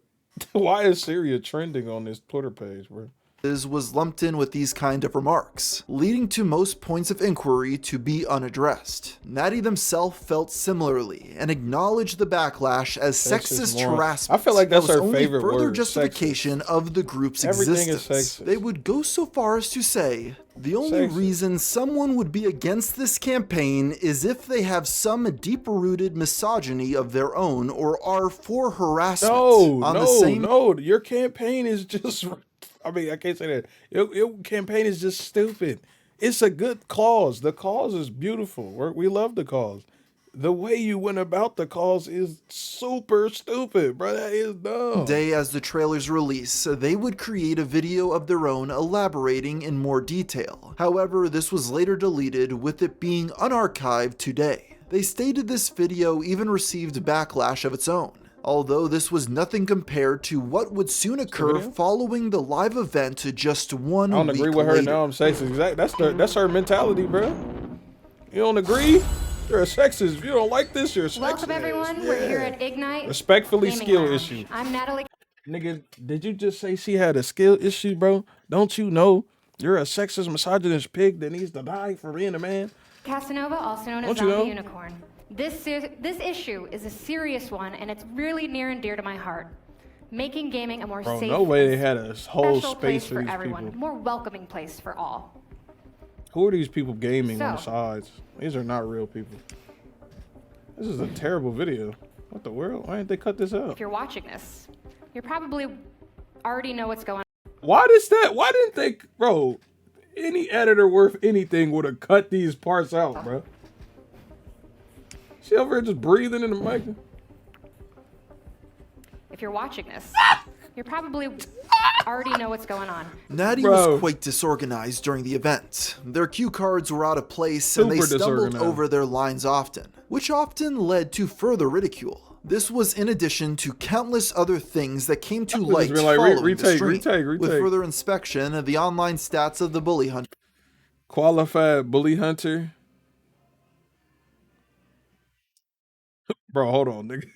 why is Syria trending on this Twitter page, bro? Was lumped in with these kind of remarks, leading to most points of inquiry to be unaddressed. Natty themselves felt similarly and acknowledged the backlash as sexist harassment. I feel like that's our favorite word. Further justification of the group's existence. They would go so far as to say, the only reason someone would be against this campaign is if they have some deep-rooted misogyny of their own or are for harassment. No, your campaign is just... I mean, I can't say that. Your campaign is just stupid. It's a good cause. The cause is beautiful. We love the cause. The way you went about the cause is super stupid, bro. That is dumb. Day as the trailers release, they would create a video of their own elaborating in more detail. However, this was later deleted with it being unarchived today. They stated this video even received backlash of its own, although this was nothing compared to what would soon occur following the live event just 1 week later. I don't agree with her now. I'm sexist. That's her mentality, bro. You don't agree? You're a sexist. If you don't like this, you're a sexist. Welcome everyone. We're here at Ignite. Respectfully, Gaming skill Lounge. issue. I'm Natalie. Nigga, did you just say she had a skill issue, bro? Don't you know you're a sexist, misogynist pig that needs to die for being a man? Casanova, also known as Zombie Unicorn. This issue is a serious one, and it's really near and dear to my heart. Making gaming a more safe, no way they had a whole special space place for for these everyone, people. more welcoming place for all. Who are these people gaming on the So- sides? These are not real people. This is a terrible video. What the world? Why didn't they cut this out? If you're watching this, you probably already know what's going on. Why does that? Why didn't they, bro? Any editor worth anything would have cut these parts out, bro. She over here just breathing in the mic. If you're watching this, you probably already know what's going on. Natty was quite disorganized during the event. Their cue cards were out of place and they stumbled over their lines often, which often led to further ridicule. This was in addition to countless other things that came to light following the stream. With further inspection of the online stats of the bully hunter. Qualified bully hunter. Bro, hold on, nigga.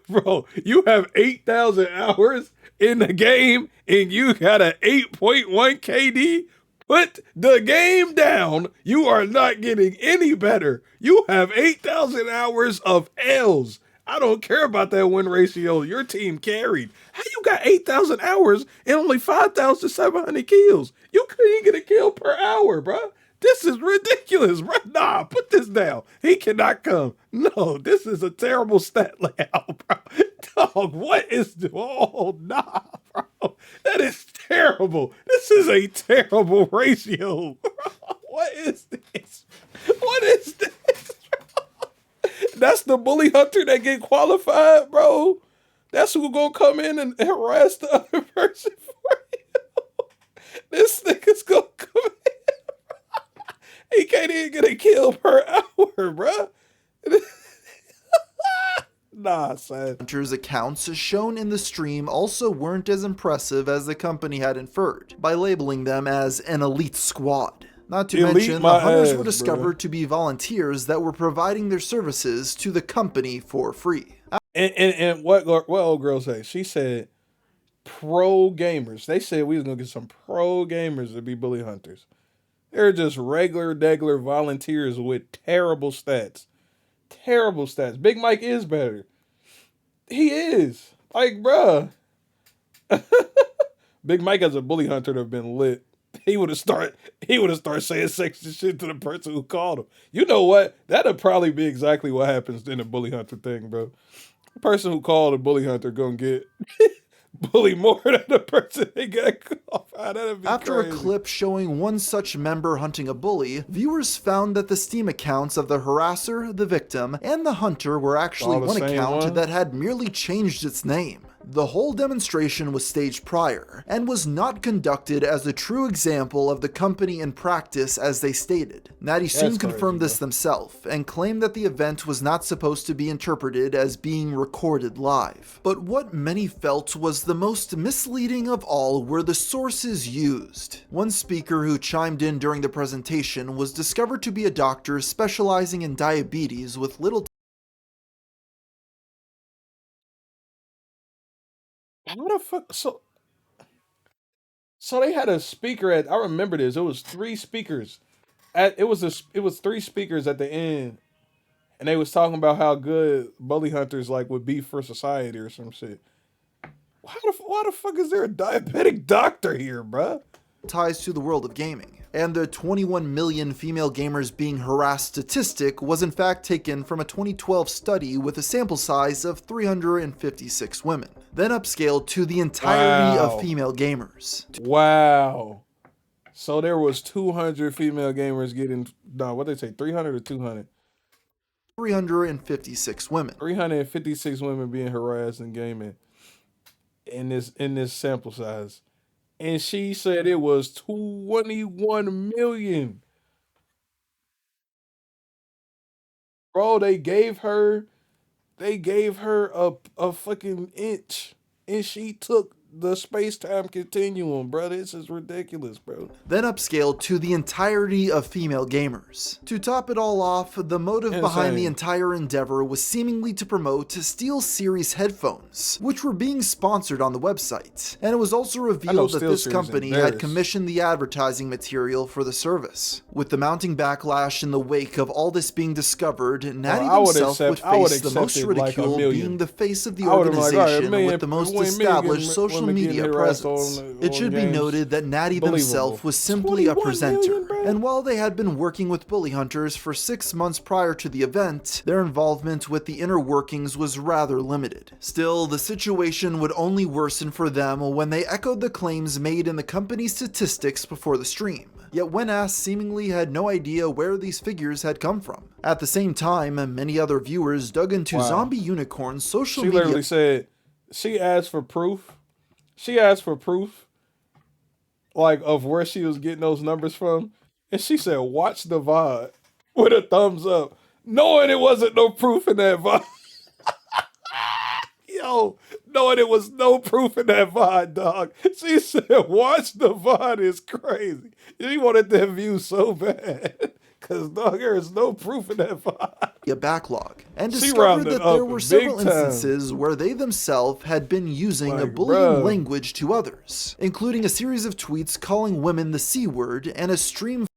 Bro, you have 8,000 hours in the game and you got an 8.1 KD? Put the game down. You are not getting any better. You have 8,000 hours of L's. I don't care about that win ratio. Your team carried. How you got 8,000 hours and only 5,700 kills? You couldn't get a kill per hour, bro. This is ridiculous, bro. Nah, put this down. He cannot come. No, this is a terrible stat layout, bro. Dog, what is the... Oh, nah, bro. That is terrible. This is a terrible ratio, bro. What is this? What is this, bro? That's the bully hunter that get qualified, bro. That's who gonna come in and harass the other person for you. This nigga's gonna come in. He can't even get a kill per hour, bro. Nah, son. Hunters' accounts shown in the stream also weren't as impressive as the company had inferred, by labeling them as an elite squad. Not to mention, the hunters were discovered to be volunteers that were providing their services to the company for free. And what old girl say? She said pro gamers. They said we was gonna get some pro gamers to be bully hunters. They're just regular volunteers with terrible stats. Terrible stats. Big Mike is better. He is. Like, bruh. Big Mike as a bully hunter would have been lit. He would have started saying sexist shit to the person who called him. You know what? That'd probably be exactly what happens in a bully hunter thing, bro. The person who called a bully hunter gonna get bully more than the person they got called. After a clip showing one such member hunting a bully, viewers found that the Steam accounts of the harasser, the victim, and the hunter were actually one account that had merely changed its name. The whole demonstration was staged prior, and was not conducted as a true example of the company in practice as they stated. Natty soon confirmed this themselves, and claimed that the event was not supposed to be interpreted as being recorded live. But what many felt was the most misleading of all were the sources used. One speaker who chimed in during the presentation was discovered to be a doctor specializing in diabetes with little What the fuck? So they had a speaker at. I remember this. It was 3 speakers. It was 3 speakers at the end, and they was talking about how good bully hunters like would be for society or some shit. Why the fuck is there a diabetic doctor here, bruh? Ties to the world of gaming. And the 21 million female gamers being harassed statistic was in fact taken from a 2012 study with a sample size of 356 women, then upscaled to the entirety of female gamers. Wow. So there was 200 female gamers getting, no, what they say, 300 or 200? 356 women. 356 women being harassed in gaming in this sample size. And she said it was 21 million. Bro, they gave her a fucking inch, and she took the space-time continuum, bro. This is ridiculous, bro. Then upscaled to the entirety of female gamers. To top it all off, the motive behind the entire endeavor was seemingly to promote SteelSeries headphones, which were being sponsored on the website. And it was also revealed that this company had commissioned the advertising material for the service. With the mounting backlash in the wake of all this being discovered, Natty himself would face the most ridicule, being the face of the organization with the most established social media presence. It should be noted that Natty himself was simply a presenter, And while they had been working with bully hunters for 6 months prior to the event, their involvement with the inner workings was rather limited. Still, the situation would only worsen for them when they echoed the claims made in the company's statistics before the stream. Yet when asked, seemingly had no idea where these figures had come from. At the same time, many other viewers dug into Zombie Unicorn's social media. She literally said, she asked for proof. She asked for proof, like, of where she was getting those numbers from. And she said, watch the VOD with a thumbs up, knowing it wasn't no proof in that VOD. Yo, knowing it was no proof in that VOD, dog. She said, watch the VOD is crazy. She wanted that view so bad. Because, dog, there is no proof in that VOD. A backlog, and discovered that there were several instances where they themselves had been using a bullying language to others, including a series of tweets calling women the C word and a stream.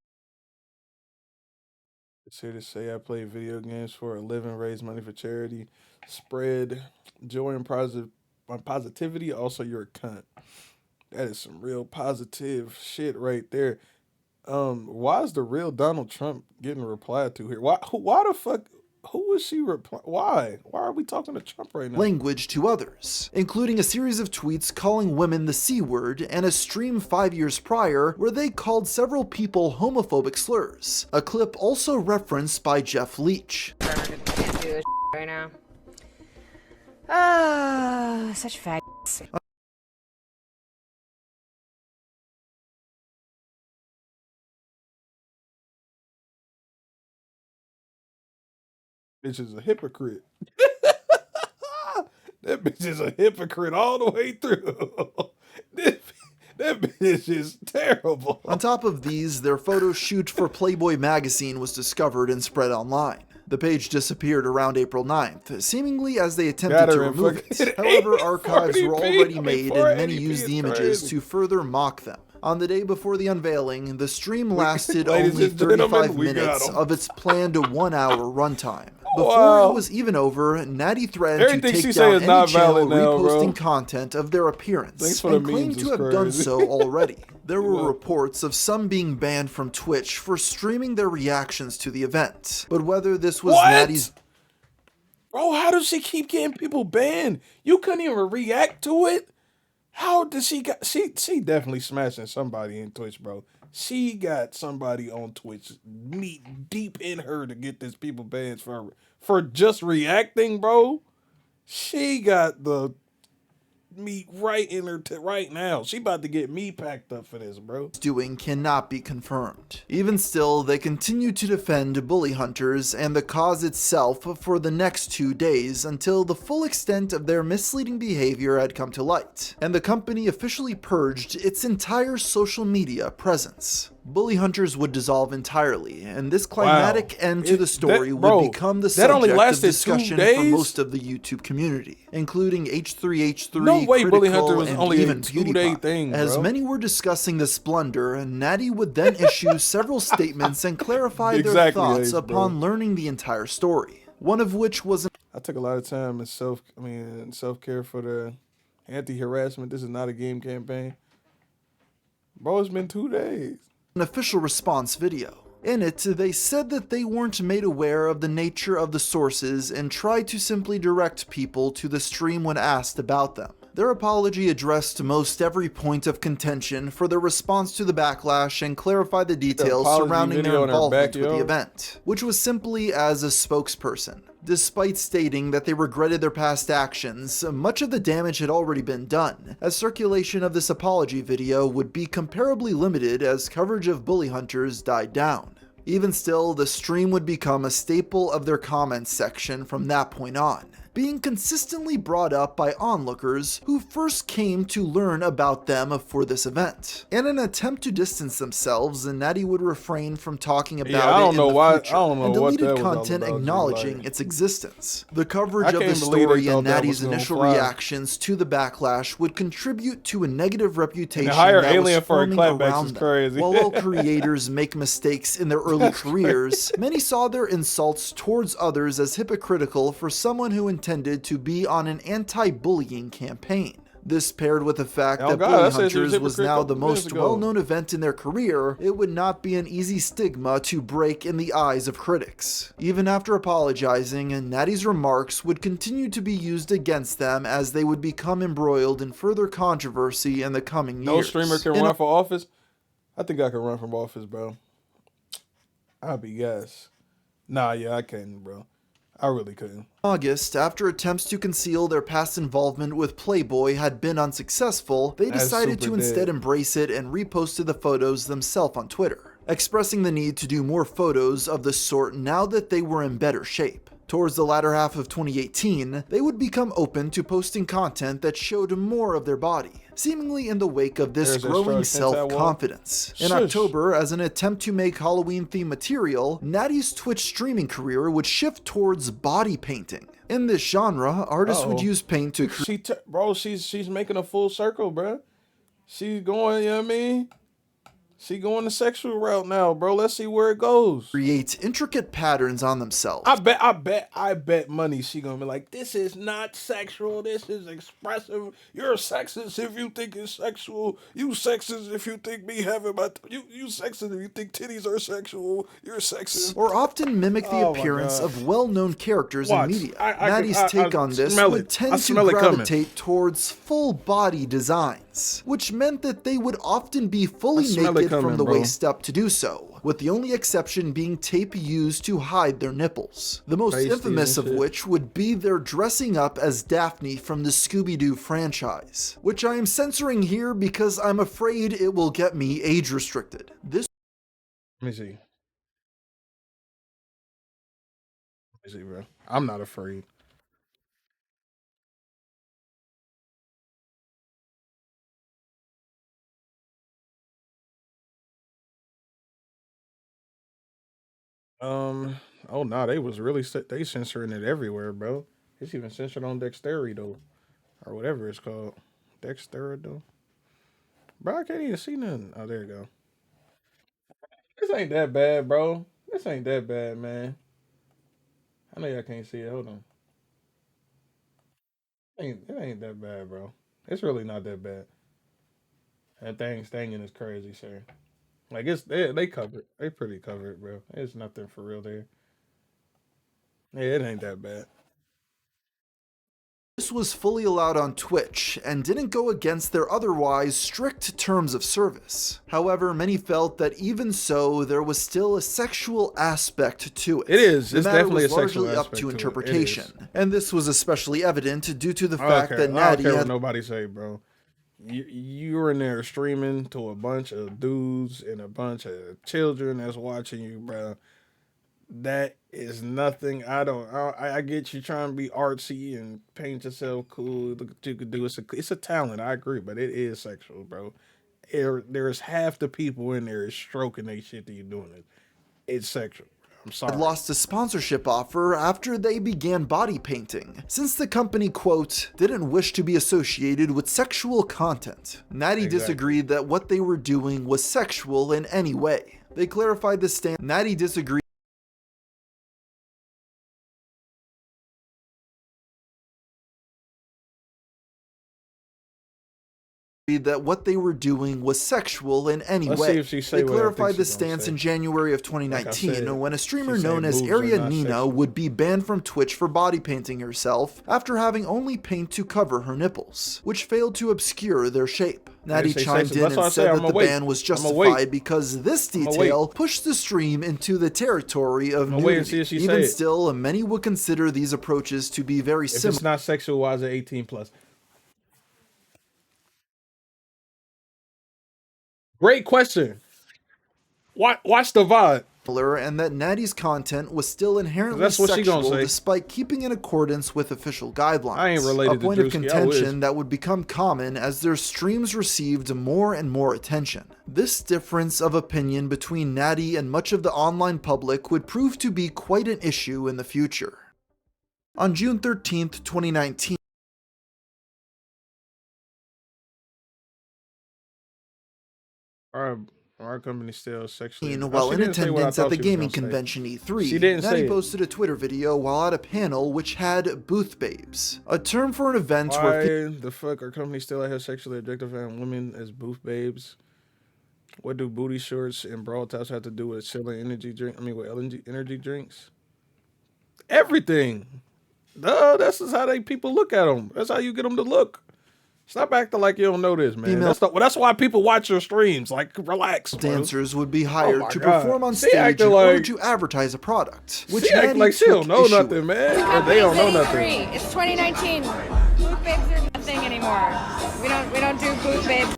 It's here to say I play video games for a living, raise money for charity, spread joy and positivity. Also, you're a cunt. That is some real positive shit right there. Why is the real Donald Trump getting replied to here? Why the fuck? Who is she reply? Why are we talking to Trump right now? Language to others, including a series of tweets calling women the C word and a stream 5 years prior where they called several people homophobic slurs. A clip also referenced by Jeff Leach. Can't do this right now. Such faggots. Bitch is a hypocrite. That bitch is a hypocrite all the way through. That bitch is terrible. On top of these, their photo shoot for Playboy magazine was discovered and spread online. The page disappeared around April 9th, seemingly as they attempted to remove it. However, archives were already made and many used the images to further mock them. On the day before the unveiling, the stream lasted only 35 minutes of its planned 1-hour runtime. Before it was even over, Natty threatened to take down any channel reposting content of their appearance, and claimed to have done so already. There were reports of some being banned from Twitch for streaming their reactions to the event, but whether this was Natty's... Bro, how does she keep getting people banned? You couldn't even react to it? How does she got... She definitely smashing somebody in Twitch, bro. She got somebody on Twitch meat deep in her to get this people banned for just reacting, bro. She got the meat right in her right now. She about to get me packed up for this, bro. Doing cannot be confirmed. Even still, they continue to defend bully hunters and the cause itself for the next 2 days until the full extent of their misleading behavior had come to light, and the company officially purged its entire social media presence. Bully hunters would dissolve entirely, and this climatic end to the story would become the subject of discussion for most of the YouTube community, including H3H3, no way Critical, Bully Hunter was and only even a 2-day thing, bro. As many were discussing this blunder, Natty would then issue several statements and clarify their thoughts upon learning the entire story. One of which was... I took a lot of time in self-care for the anti-harassment. This is not a game campaign. Bro, it's been 2 days. An official response video. In it, they said that they weren't made aware of the nature of the sources and tried to simply direct people to the stream when asked about them. Their apology addressed most every point of contention for their response to the backlash and clarified the details surrounding their involvement with the event, which was simply as a spokesperson. Despite stating that they regretted their past actions, much of the damage had already been done, as circulation of this apology video would be comparably limited as coverage of bully hunters died down. Even still, the stream would become a staple of their comments section from that point on, being consistently brought up by onlookers who first came to learn about them for this event. In an attempt to distance themselves, Natty would refrain from talking about it in the future, and deleted content acknowledging its existence. The coverage of the story and Natty's initial reactions to the backlash would contribute to a negative reputation that was forming around them. While all creators make mistakes in their early careers, many saw their insults towards others as hypocritical for someone who intended to be on an anti-bullying campaign. This paired with the fact that Bully Hunters was now the most well-known event in their career, it would not be an easy stigma to break in the eyes of critics. Even after apologizing, Natty's remarks would continue to be used against them as they would become embroiled in further controversy in the coming years. No streamer can run for office? I think I can run from office, bro. I'll be yes. Nah, yeah, I couldn't, bro. I really couldn't. August, after attempts to conceal their past involvement with Playboy had been unsuccessful, they decided to instead embrace it and reposted the photos themselves on Twitter, expressing the need to do more photos of the sort now that they were in better shape. Towards the latter half of 2018, they would become open to posting content that showed more of their body, seemingly in the wake of this growing self-confidence. In October, as an attempt to make Halloween-themed material, Natty's Twitch streaming career would shift towards body painting. In this genre, artists would use paint to she's making a full circle, bro. She's going, you know what I mean? She going the sexual route now, bro. Let's see where it goes. Create intricate patterns on themselves. I bet money she gonna be like, this is not sexual. This is expressive. You're sexist if you think it's sexual. You sexist if you think me having my you sexist if you think titties are sexual. You're sexist. Or often mimic the appearance of well-known characters in media. Natty's take on this would tend to gravitate towards full body designs, which meant that they would often be fully naked from the waist up to do so, with the only exception being tape used to hide their nipples. The most infamous of which would be their dressing up as Daphne from the Scooby-Doo franchise, which I am censoring here because I'm afraid it will get me age restricted. Let me see. Bro. I'm not afraid. Oh no, they was really they censoring it everywhere, bro. It's even censored on Dexterity though, or whatever it's called, Dexterity though. Bro, I can't even see nothing. Oh, there you go. This ain't that bad, bro. This ain't that bad, man. I know y'all can't see it. Hold on. It ain't that bad, bro. It's really not that bad. That thing stinging is crazy, sir. Like they covered. They pretty covered, bro. It's nothing for real there. Yeah, it ain't that bad. This was fully allowed on Twitch and didn't go against their otherwise strict terms of service. However, many felt that even so, there was still a sexual aspect to it. It is. The it's matter definitely was a sexual largely aspect up to interpretation, and this was especially evident due to the I fact that Natty I don't care had what nobody say, bro. You were in there streaming to a bunch of dudes and a bunch of children that's watching you, bro. That is nothing. I get you trying to be artsy and paint yourself cool. Look what you could do. It's a talent. I agree, but it is sexual, bro. There's half the people in there is stroking they shit that you're doing it. It's sexual. I'm sorry. Had lost a sponsorship offer after they began body painting, since the company, quote, didn't wish to be associated with sexual content. Natty disagreed that what they were doing was sexual in any way. They clarified the stance. Natty disagreed that what they were doing was sexual in any way. They clarified the stance in January of 2019 when a streamer known as Area Nina would be banned from Twitch for body painting herself after having only paint to cover her nipples, which failed to obscure their shape. Natty chimed in and said that the ban was justified because this detail pushed the stream into the territory of nudity. Even still, many would consider these approaches to be very similar. If it's not sexual, why is it 18+? Great question. Watch the VOD. And that Natty's content was still inherently sexual despite keeping in accordance with official guidelines. I ain't related a point of contention that would become common as their streams received more and more attention. This difference of opinion between Natty and much of the online public would prove to be quite an issue in the future. On June 13th, 2019, Alright, Our company still sexually. While in attendance at the gaming convention E3, Natty posted a Twitter video while at a panel which had booth babes, a term for an event where the fuck our company still out here sexually objectifying women as booth babes? What do booty shorts and broad tops have to do with selling energy drink? I mean, with energy drinks? Everything. Duh, that's just how people look at them. That's how you get them to look. Stop acting like you don't know this, man. That's why people watch your streams. Like, relax. Dancers would be hired to perform on stage in order to advertise a product. Which act like she don't know nothing, man. Or they don't know nothing. It's 2019. Booth babes are nothing anymore. We don't do booth babes.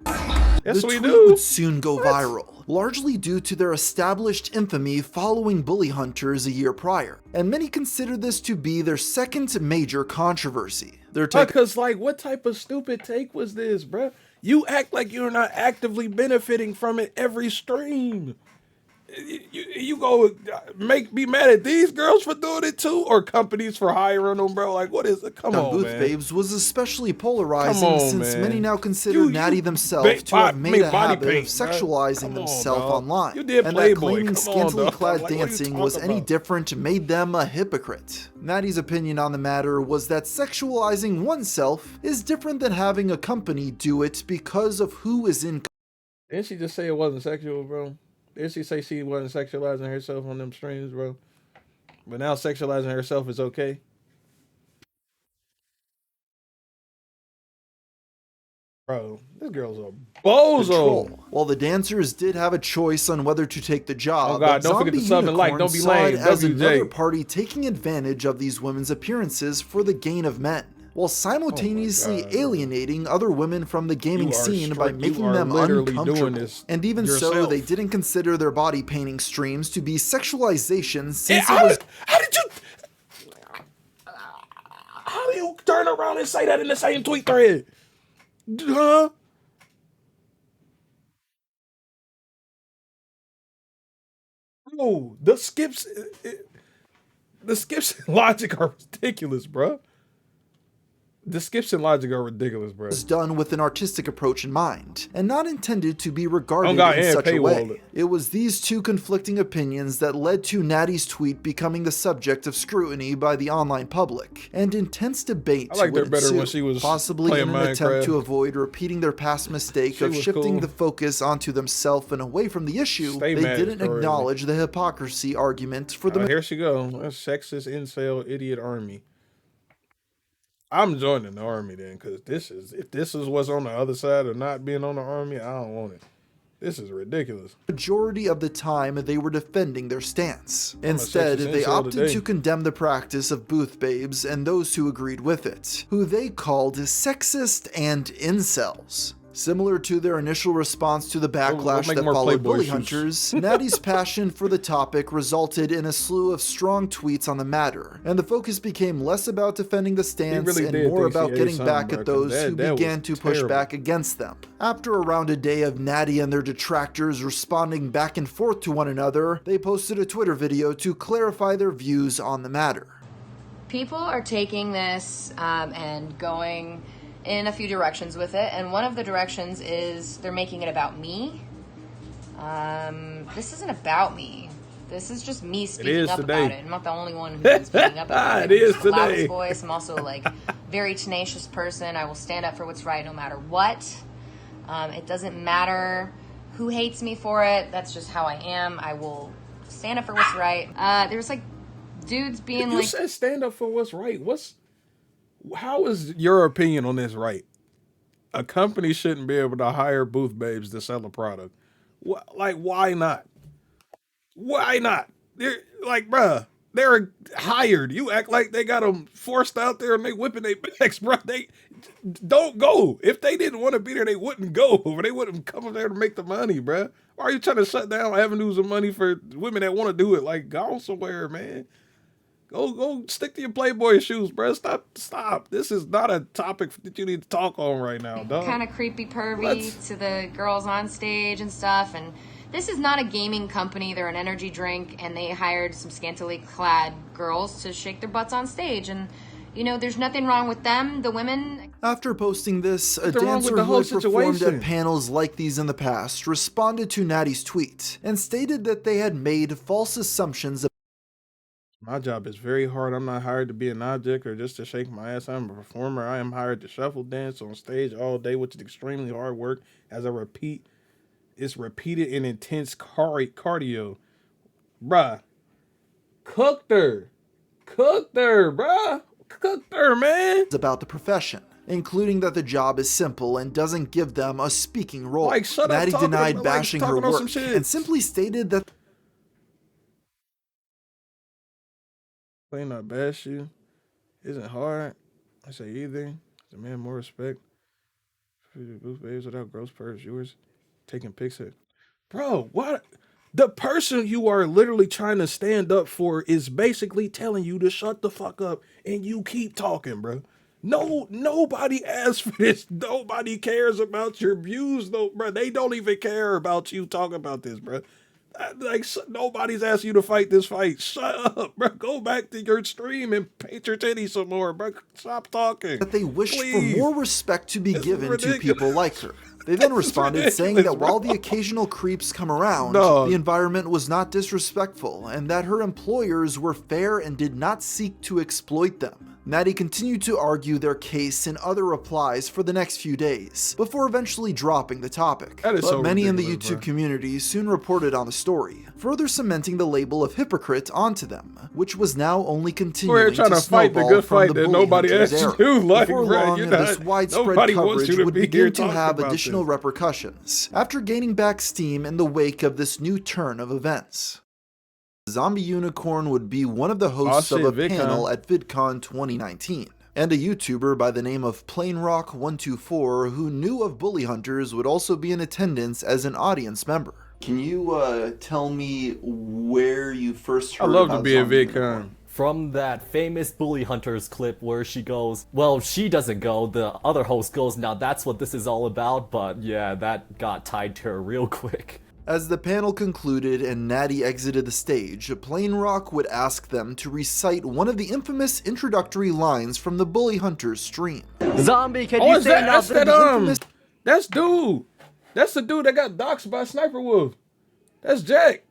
Yes, the we tweet do. would soon go viral, largely due to their established infamy following bully hunters a year prior, and many consider this to be their second major controversy. Because, like, what type of stupid take was this, bruh? You act like you're not actively benefiting from it every stream. You go be mad at these girls for doing it too, or companies for hiring them, bro? Like, what is it? Come on, Booth man. babes was especially polarizing since many now consider Natty themselves to have made a habit of sexualizing themselves online, you did and Playboy. that claiming scantily clad dancing was any different made them a hypocrite. Natty's opinion on the matter was that sexualizing oneself is different than having a company do it because of who is in. Didn't she just say it wasn't sexual, bro? Didn't she say she wasn't sexualizing herself on them streams, bro? But now sexualizing herself is okay? Bro, this girl's a bozo. While the dancers did have a choice on whether to take the job, oh God, don't forget to sub and like. Don't be lame. As another party taking advantage of these women's appearances for the gain of men, while simultaneously alienating other women from the gaming scene by making them uncomfortable. And even so, they didn't consider their body painting streams to be sexualization since it was... How do you turn around and say that in the same tweet thread? Huh? Bro, the skips in logic are ridiculous, bro. The skips in logic are ridiculous, bro. Was done with an artistic approach in mind, and not intended to be regarded in such a way. It was these two conflicting opinions that led to Natty's tweet becoming the subject of scrutiny by the online public, and intense debate would ensue, possibly in an attempt to avoid repeating their past mistake of shifting the focus onto themselves and away from the issue. They didn't acknowledge the hypocrisy argument for the... Here she go. A sexist incel idiot army. I'm joining the army then, because if this is what's on the other side of not being on the army, I don't want it. This is ridiculous. Majority of the time, they were defending their stance. Instead, they opted to condemn the practice of booth babes and those who agreed with it, who they called sexist and incels. Similar to their initial response to the backlash that followed bully hunters, Natty's passion for the topic resulted in a slew of strong tweets on the matter, and the focus became less about defending the stance and more about getting back at those who began to push back against them. After around a day of Natty and their detractors responding back and forth to one another, they posted a Twitter video to clarify their views on the matter. People are taking this and going in a few directions with it, and one of the directions is they're making it about me. This isn't about me. This is just me speaking up about it. I'm not the only one who's speaking up about it. It is I'm today. the loudest voice. I'm also like very tenacious person. I will stand up for what's right no matter what. It doesn't matter who hates me for it. That's just how I am. I will stand up for what's right. There's like dudes being you said stand up for what's right. How is your opinion on this right? A company shouldn't be able to hire booth babes to sell a product. Like, why not? Why not? They're like, bruh, they're hired. You act like they got them forced out there and they whipping their backs, bruh. They don't go. If they didn't want to be there, they wouldn't go. They wouldn't come up there to make the money, bruh. Why are you trying to shut down avenues of money for women that want to do it? Like, go somewhere, man. Go stick to your Playboy shoes, bro. Stop. This is not a topic that you need to talk on right now, dog. Kind of creepy pervy to the girls on stage and stuff. And this is not a gaming company. They're an energy drink, and they hired some scantily clad girls to shake their butts on stage. And, You know, there's nothing wrong with them, the women. After posting this, a What's wrong with dancer the who whole had performed situation? at panels like these in the past responded to Natty's tweet and stated that they had made false assumptions. My job is very hard. I'm not hired to be an object or just to shake my ass. I'm a performer. I am hired to shuffle dance on stage all day, which is extremely hard work. As I repeat, it's repeated and intense cardio. Bruh. Cooked her, bruh. Cooked her, man. About the profession, including that the job is simple and doesn't give them a speaking role. Like, shut up, Natty talking denied about- bashing like, her talking on some work shit. and simply stated that They not bash you. Isn't hard. I say either. Demand more respect. Boost babes without gross purse. Yours. Taking pics of. Bro, what? The person you are literally trying to stand up for is basically telling you to shut the fuck up and you keep talking, bro. No, nobody asked for this. Nobody cares about your views, though, bro. They don't even care about you talking about this, bro. Like, nobody's asked you to fight this fight. Shut up, bro. Go back to your stream and paint your titties some more, bro. Stop talking. that they wished Please. for more respect to be given to ridiculous. people like her. They then responded saying that ridiculous, while bro. the occasional creeps come around, Dog. the environment was not disrespectful and that her employers were fair and did not seek to exploit them. Natty continued to argue their case in other replies for the next few days, before eventually dropping the topic. That is But so many in the ridiculous, YouTube bro. community soon reported on the story, further cementing the label of hypocrite onto them, which was now only continuing trying to to fight the snowball good from fight the that bully nobody hunters asked era. you to, like, Before bro, long, you're this not- widespread nobody wants coverage you to would be here begin to talking have about additional this. repercussions after gaining back steam in the wake of this new turn of events. Zombie Unicorn would be one of the hosts of a VidCon. panel at VidCon 2019. And a YouTuber by the name of PlainRock124 who knew of bully hunters would also be in attendance as an audience member. Can you tell me where you first heard I love to about be at Zombie VidCon. Unicorn? From that famous Bully Hunters clip where she goes, well, she doesn't go, the other host goes, now that's what this is all about, but yeah, that got tied to her real quick. As the panel concluded and Natty exited the stage, PlainRock would ask them to recite one of the infamous introductory lines from the Bully Hunters stream. Zombie, can Oh, you is say that, now that's that that, the infamous- that's dude. That's the dude that got doxxed by Sniper Wolf. That's Jack.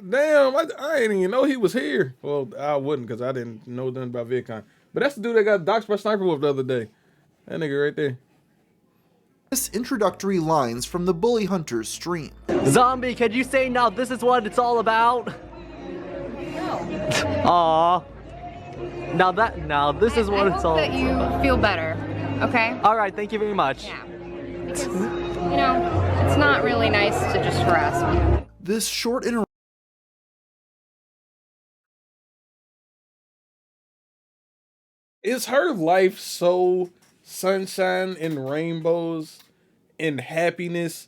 Damn, I didn't even know he was here. Well, I wouldn't because I didn't know nothing about VidCon. But that's the dude that got doxxed by Sniper Wolf the other day. That nigga right there. Introductory lines from the Bully Hunters stream. Zombie, can you say now this is what it's all about? No. Aw. Now this is what it's all that you about. feel better, okay? All right, thank you very much. Yeah. Because, you know, it's not really nice to just harass me. This short interaction Is her life so sunshine and rainbows and happiness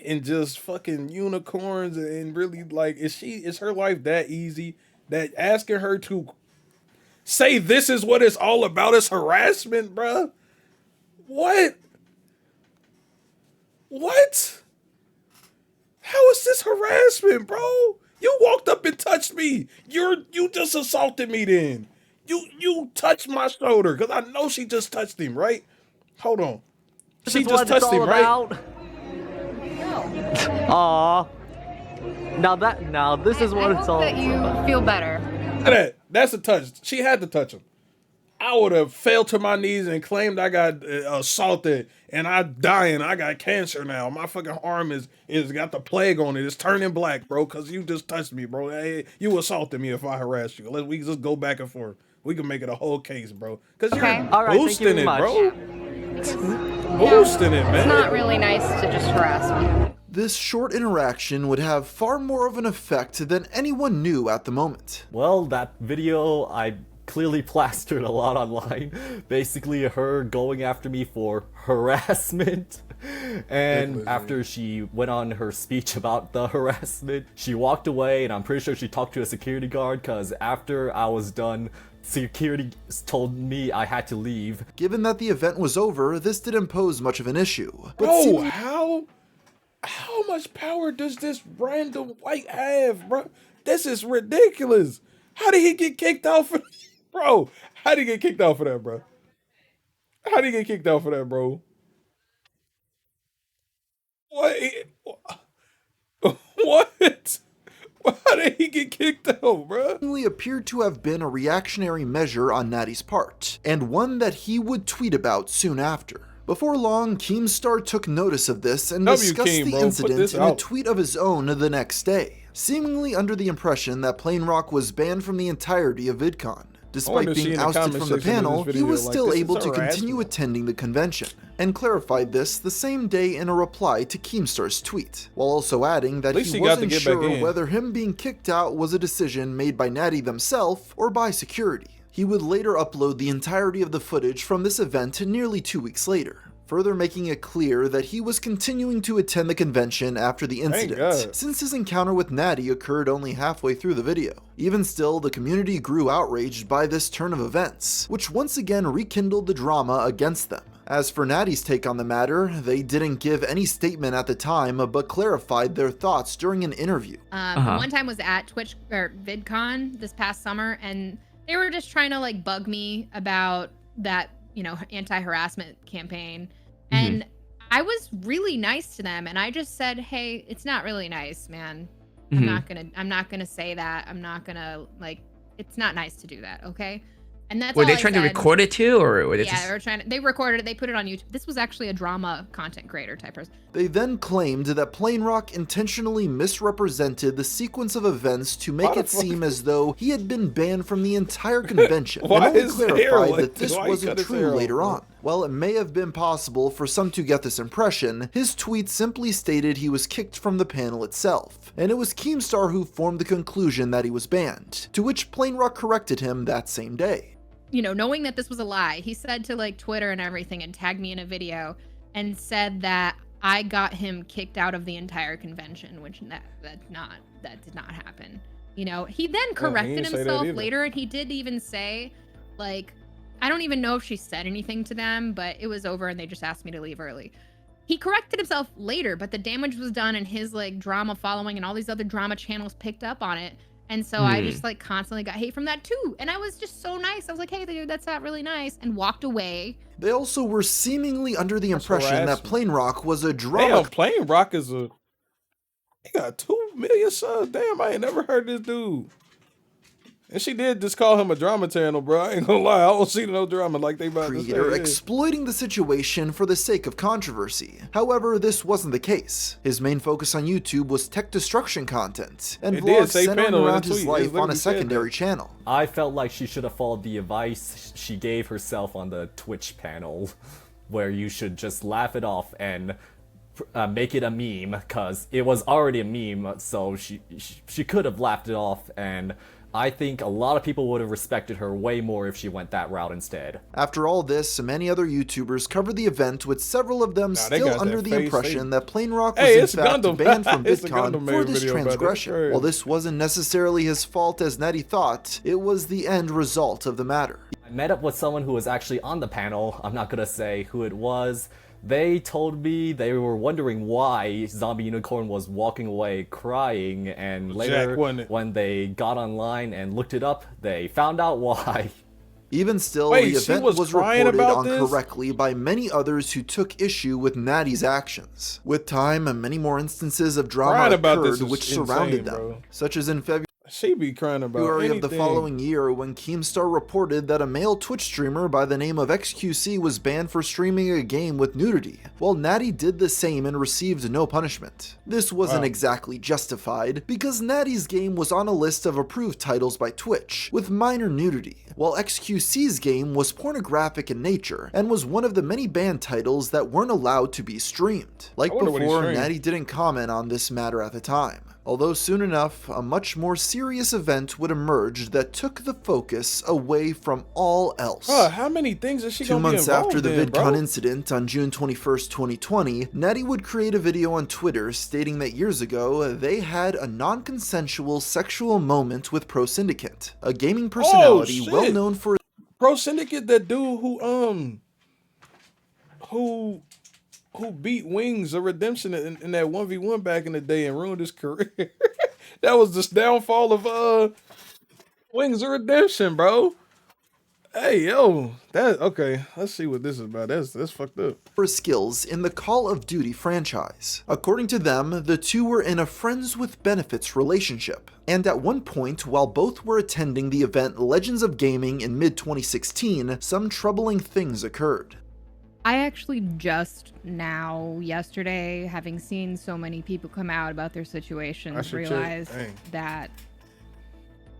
and just fucking unicorns and really like is her life that easy that asking her to say this is what it's all about is harassment, bruh? What? How is this harassment, bro? You walked up and touched me. You just assaulted me then. You touched my shoulder because I know she just touched him, right? Hold on. She just touched him, right? Aw. Now this is what it's all that you about. feel better. That's a touch. She had to touch him. I would have fell to my knees and claimed I got assaulted and I'm dying. I got cancer now. My fucking arm is got the plague on it. It's turning black, bro, because you just touched me, bro. Hey, you assaulted me if I harassed you. We just go back and forth. We can make it a whole case, bro. Because you're All right, thank you boosting very it, much. bro. Yeah. Boosting it, man. It's not really nice to just harass me. This short interaction would have far more of an effect than anyone knew at the moment. Well, that video I clearly plastered a lot online. Basically her going after me for harassment. And after she went on her speech about the harassment, she walked away and I'm pretty sure she talked to a security guard because after I was done, security told me I had to leave. Given that the event was over, this didn't pose much of an issue. But Bro, how much power does this random white have, bro? This is ridiculous. How did he get kicked out for... Bro, How'd he get kicked out for that, bro? How'd he get kicked out for that, bro? What? What? How did he get kicked out, bro? It appeared to have been a reactionary measure on Natty's part, and one that he would tweet about soon after. Before long, Keemstar took notice of this and discussed the incident in a tweet of his own the next day, seemingly under the impression that Plain Rock was banned from the entirety of VidCon. Despite being ousted from the panel, he was still able to continue attending the convention, and clarified this the same day in a reply to Keemstar's tweet, while also adding that he wasn't sure whether him being kicked out was a decision made by Natty themselves or by security. He would later upload the entirety of the footage from this event nearly 2 weeks later, further making it clear that he was continuing to attend the convention after the incident, since his encounter with Natty occurred only halfway through the video. Even still, the community grew outraged by this turn of events, which once again rekindled the drama against them. As for Natty's take on the matter, they didn't give any statement at the time, but clarified their thoughts during an interview. One time was at Twitch or VidCon this past summer, and they were just trying to like bug me about that, you know, anti-harassment campaign. And I was really nice to them, and I just said, hey, it's not really nice, man. I'm not gonna say that. I'm not gonna, like, it's not nice to do that, okay? And that's were they trying to record it too, or were they they were trying to, they recorded it, they put it on YouTube. This was actually a drama content creator type person. They then claimed that Plain Rock intentionally misrepresented the sequence of events to make it seem as though he had been banned from the entire convention, and only clarified that this wasn't true later on. While it may have been possible for some to get this impression, his tweet simply stated he was kicked from the panel itself, and it was Keemstar who formed the conclusion that he was banned, to which Plain Rock corrected him that same day. You know, knowing that this was a lie, he said to like Twitter and everything and tagged me in a video and said that I got him kicked out of the entire convention, which that did not happen. You know, he then corrected himself later, and he did even say, like, I don't even know if she said anything to them, but it was over and they just asked me to leave early. He corrected himself later, but the damage was done, and his like drama following and all these other drama channels picked up on it. And so I just like constantly got hate from that too. And I was just so nice. I was like, hey, dude, that's not really nice, and walked away. They also were seemingly under the impression that Plain Rock was a drama. Damn, Plain Rock is a... He got 2 million subs. Damn, I ain't never heard this dude. And she did just call him a drama channel, bro. I ain't gonna lie. I don't see no drama like they about to say. Exploiting the situation for the sake of controversy. However, this wasn't the case. His main focus on YouTube was tech destruction content, and vlogs centered around his life on a secondary channel. I felt like she should have followed the advice she gave herself on the Twitch panel, where you should just laugh it off and make it a meme, because it was already a meme, so she could have laughed it off, and I think a lot of people would have respected her way more if she went that route instead. After all this, many other YouTubers covered the event, with several of them still under the impression that Plain Rock was in fact banned from VidCon for this transgression. While this wasn't necessarily his fault as Natty thought, it was the end result of the matter. I met up with someone who was actually on the panel. I'm not gonna say who it was. They told me they were wondering why Zombie Unicorn was walking away crying, and later when they got online and looked it up, they found out why. Even still, the event was reported on correctly by many others who took issue with Natty's actions. With time, many more instances of drama occurred which surrounded them, such as in February. She be crying about anything. Of the following year, when Keemstar reported that a male Twitch streamer by the name of XQC was banned for streaming a game with nudity, while Natty did the same and received no punishment. This wasn't exactly justified, because Natty's game was on a list of approved titles by Twitch, with minor nudity, while XQC's game was pornographic in nature, and was one of the many banned titles that weren't allowed to be streamed. Like before, Natty didn't comment on this matter at the time. Although soon enough, a much more serious event would emerge that took the focus away from all else. How many things is she 2 months after the VidCon incident on June 21st, 2020, Natty would create a video on Twitter stating that years ago, they had a non-consensual sexual moment with Pro Syndicate, a gaming personality well known for... Pro Syndicate, that dude who beat Wings of Redemption in that 1v1 back in the day and ruined his career. That was the downfall of Wings of Redemption, bro. Hey, yo, that okay. Let's see what this is about. That's fucked up. For skills in the Call of Duty franchise. According to them, the two were in a friends with benefits relationship. And at one point, while both were attending the event Legends of Gaming in mid-2016, some troubling things occurred. I actually just now, yesterday, having seen so many people come out about their situations, realized that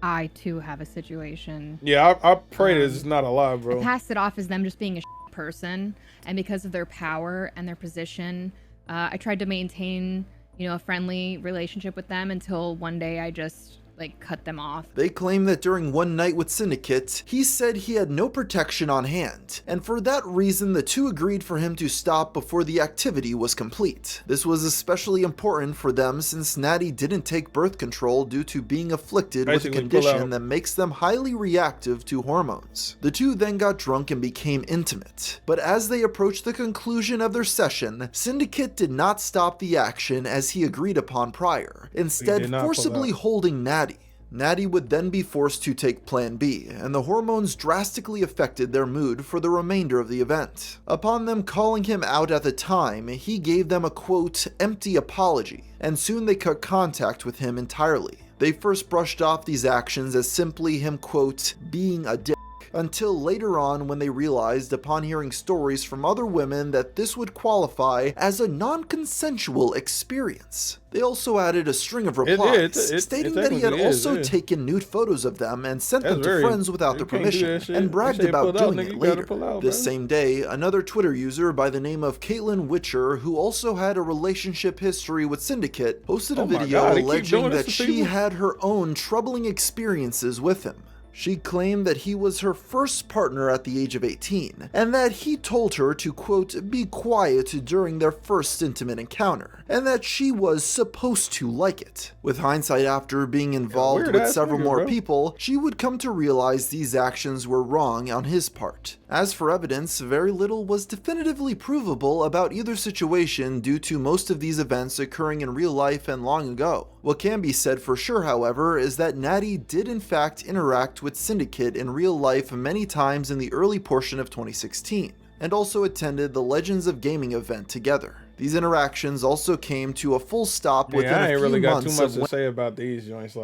I too have a situation. Yeah, I pray this is not a lie, bro. I passed it off as them just being a person, and because of their power and their position, I tried to maintain, a friendly relationship with them until one day I just cut them off. They claim that during one night with Syndicate, he said he had no protection on hand, and for that reason the two agreed for him to stop before the activity was complete. This was especially important for them since Natty didn't take birth control due to being afflicted with a condition that makes them highly reactive to hormones. The two then got drunk and became intimate, but as they approached the conclusion of their session, Syndicate did not stop the action as he agreed upon prior, instead forcibly holding Natty. Natty would then be forced to take Plan B, and the hormones drastically affected their mood for the remainder of the event. Upon them calling him out at the time, he gave them a quote, empty apology, and soon they cut contact with him entirely. They first brushed off these actions as simply him quote, being a dick, until later on when they realized upon hearing stories from other women that this would qualify as a non-consensual experience. They also added a string of replies, stating that he had also taken nude photos of them and sent them to friends without their permission, and bragged about doing it later. This same day, another Twitter user by the name of Caitlin Witcher, who also had a relationship history with Syndicate, posted a video alleging that she had her own troubling experiences with him. She claimed that he was her first partner at the age of 18, and that he told her to, quote, be quiet during their first intimate encounter, and that she was supposed to like it. With hindsight after being involved with several more people, she would come to realize these actions were wrong on his part. As for evidence, very little was definitively provable about either situation due to most of these events occurring in real life and long ago. What can be said for sure, however, is that Natty did in fact interact with Syndicate in real life many times in the early portion of 2016, and also attended the Legends of Gaming event together. These interactions also came to a full stop within a few months. I ain't really got too much to say about these joints.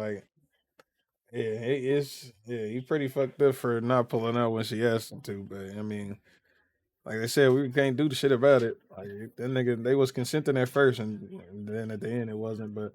He's pretty fucked up for not pulling out when she asked him to. But I mean, like they said, we can't do the shit about it. Like that nigga, they was consenting at first, and then at the end it wasn't. But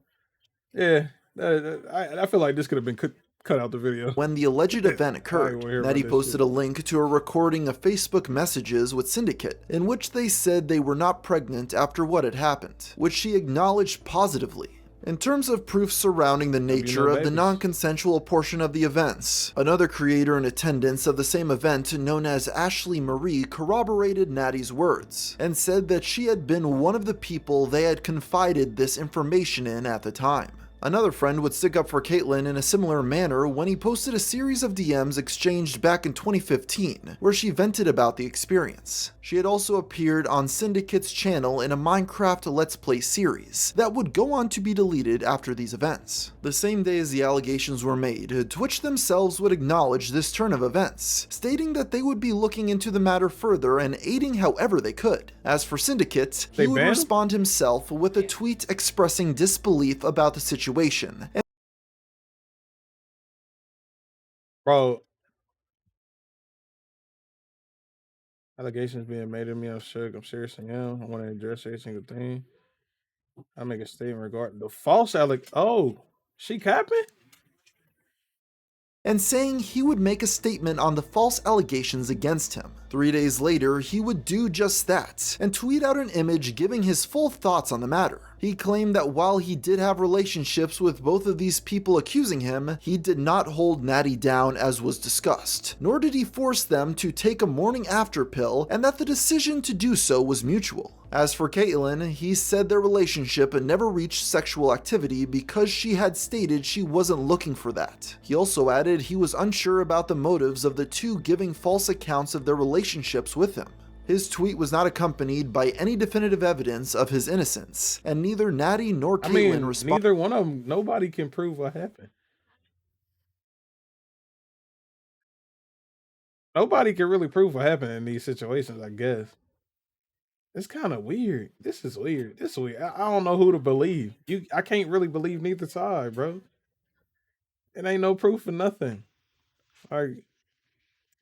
yeah, I feel like this could have been cut out the video. When the alleged event occurred, Natty posted a link to a recording of Facebook messages with Syndicate, in which they said they were not pregnant after what had happened, which she acknowledged positively. In terms of proof surrounding the nature of the non-consensual portion of the events, another creator in attendance of the same event known as Ashley Marie corroborated Natty's words, and said that she had been one of the people they had confided this information in at the time. Another friend would stick up for Caitlin in a similar manner when he posted a series of DMs exchanged back in 2015, where she vented about the experience. She had also appeared on Syndicate's channel in a Minecraft Let's Play series that would go on to be deleted after these events. The same day as the allegations were made, Twitch themselves would acknowledge this turn of events, stating that they would be looking into the matter further and aiding however they could. As for Syndicate, he would respond himself with a tweet expressing disbelief about the situation. Bro, allegations being made of me, I'm shook. I'm serious and young. I want to address every single thing. I make a statement regarding the false Oh, she capping? And saying he would make a statement on the false allegations against him. 3 days later, he would do just that, and tweet out an image giving his full thoughts on the matter. He claimed that while he did have relationships with both of these people accusing him, he did not hold Natty down as was discussed, nor did he force them to take a morning after pill, and that the decision to do so was mutual. As for Caitlin, he said their relationship never reached sexual activity because she had stated she wasn't looking for that. He also added he was unsure about the motives of the two giving false accounts of their relationships with him. His tweet was not accompanied by any definitive evidence of his innocence, and neither Natty nor Caitlin responded. Neither one of them, nobody can prove what happened. Nobody can really prove what happened in these situations, I guess. It's kind of weird. This is weird. This is weird. I don't know who to believe. I can't really believe neither side, bro. It ain't no proof of nothing. Like,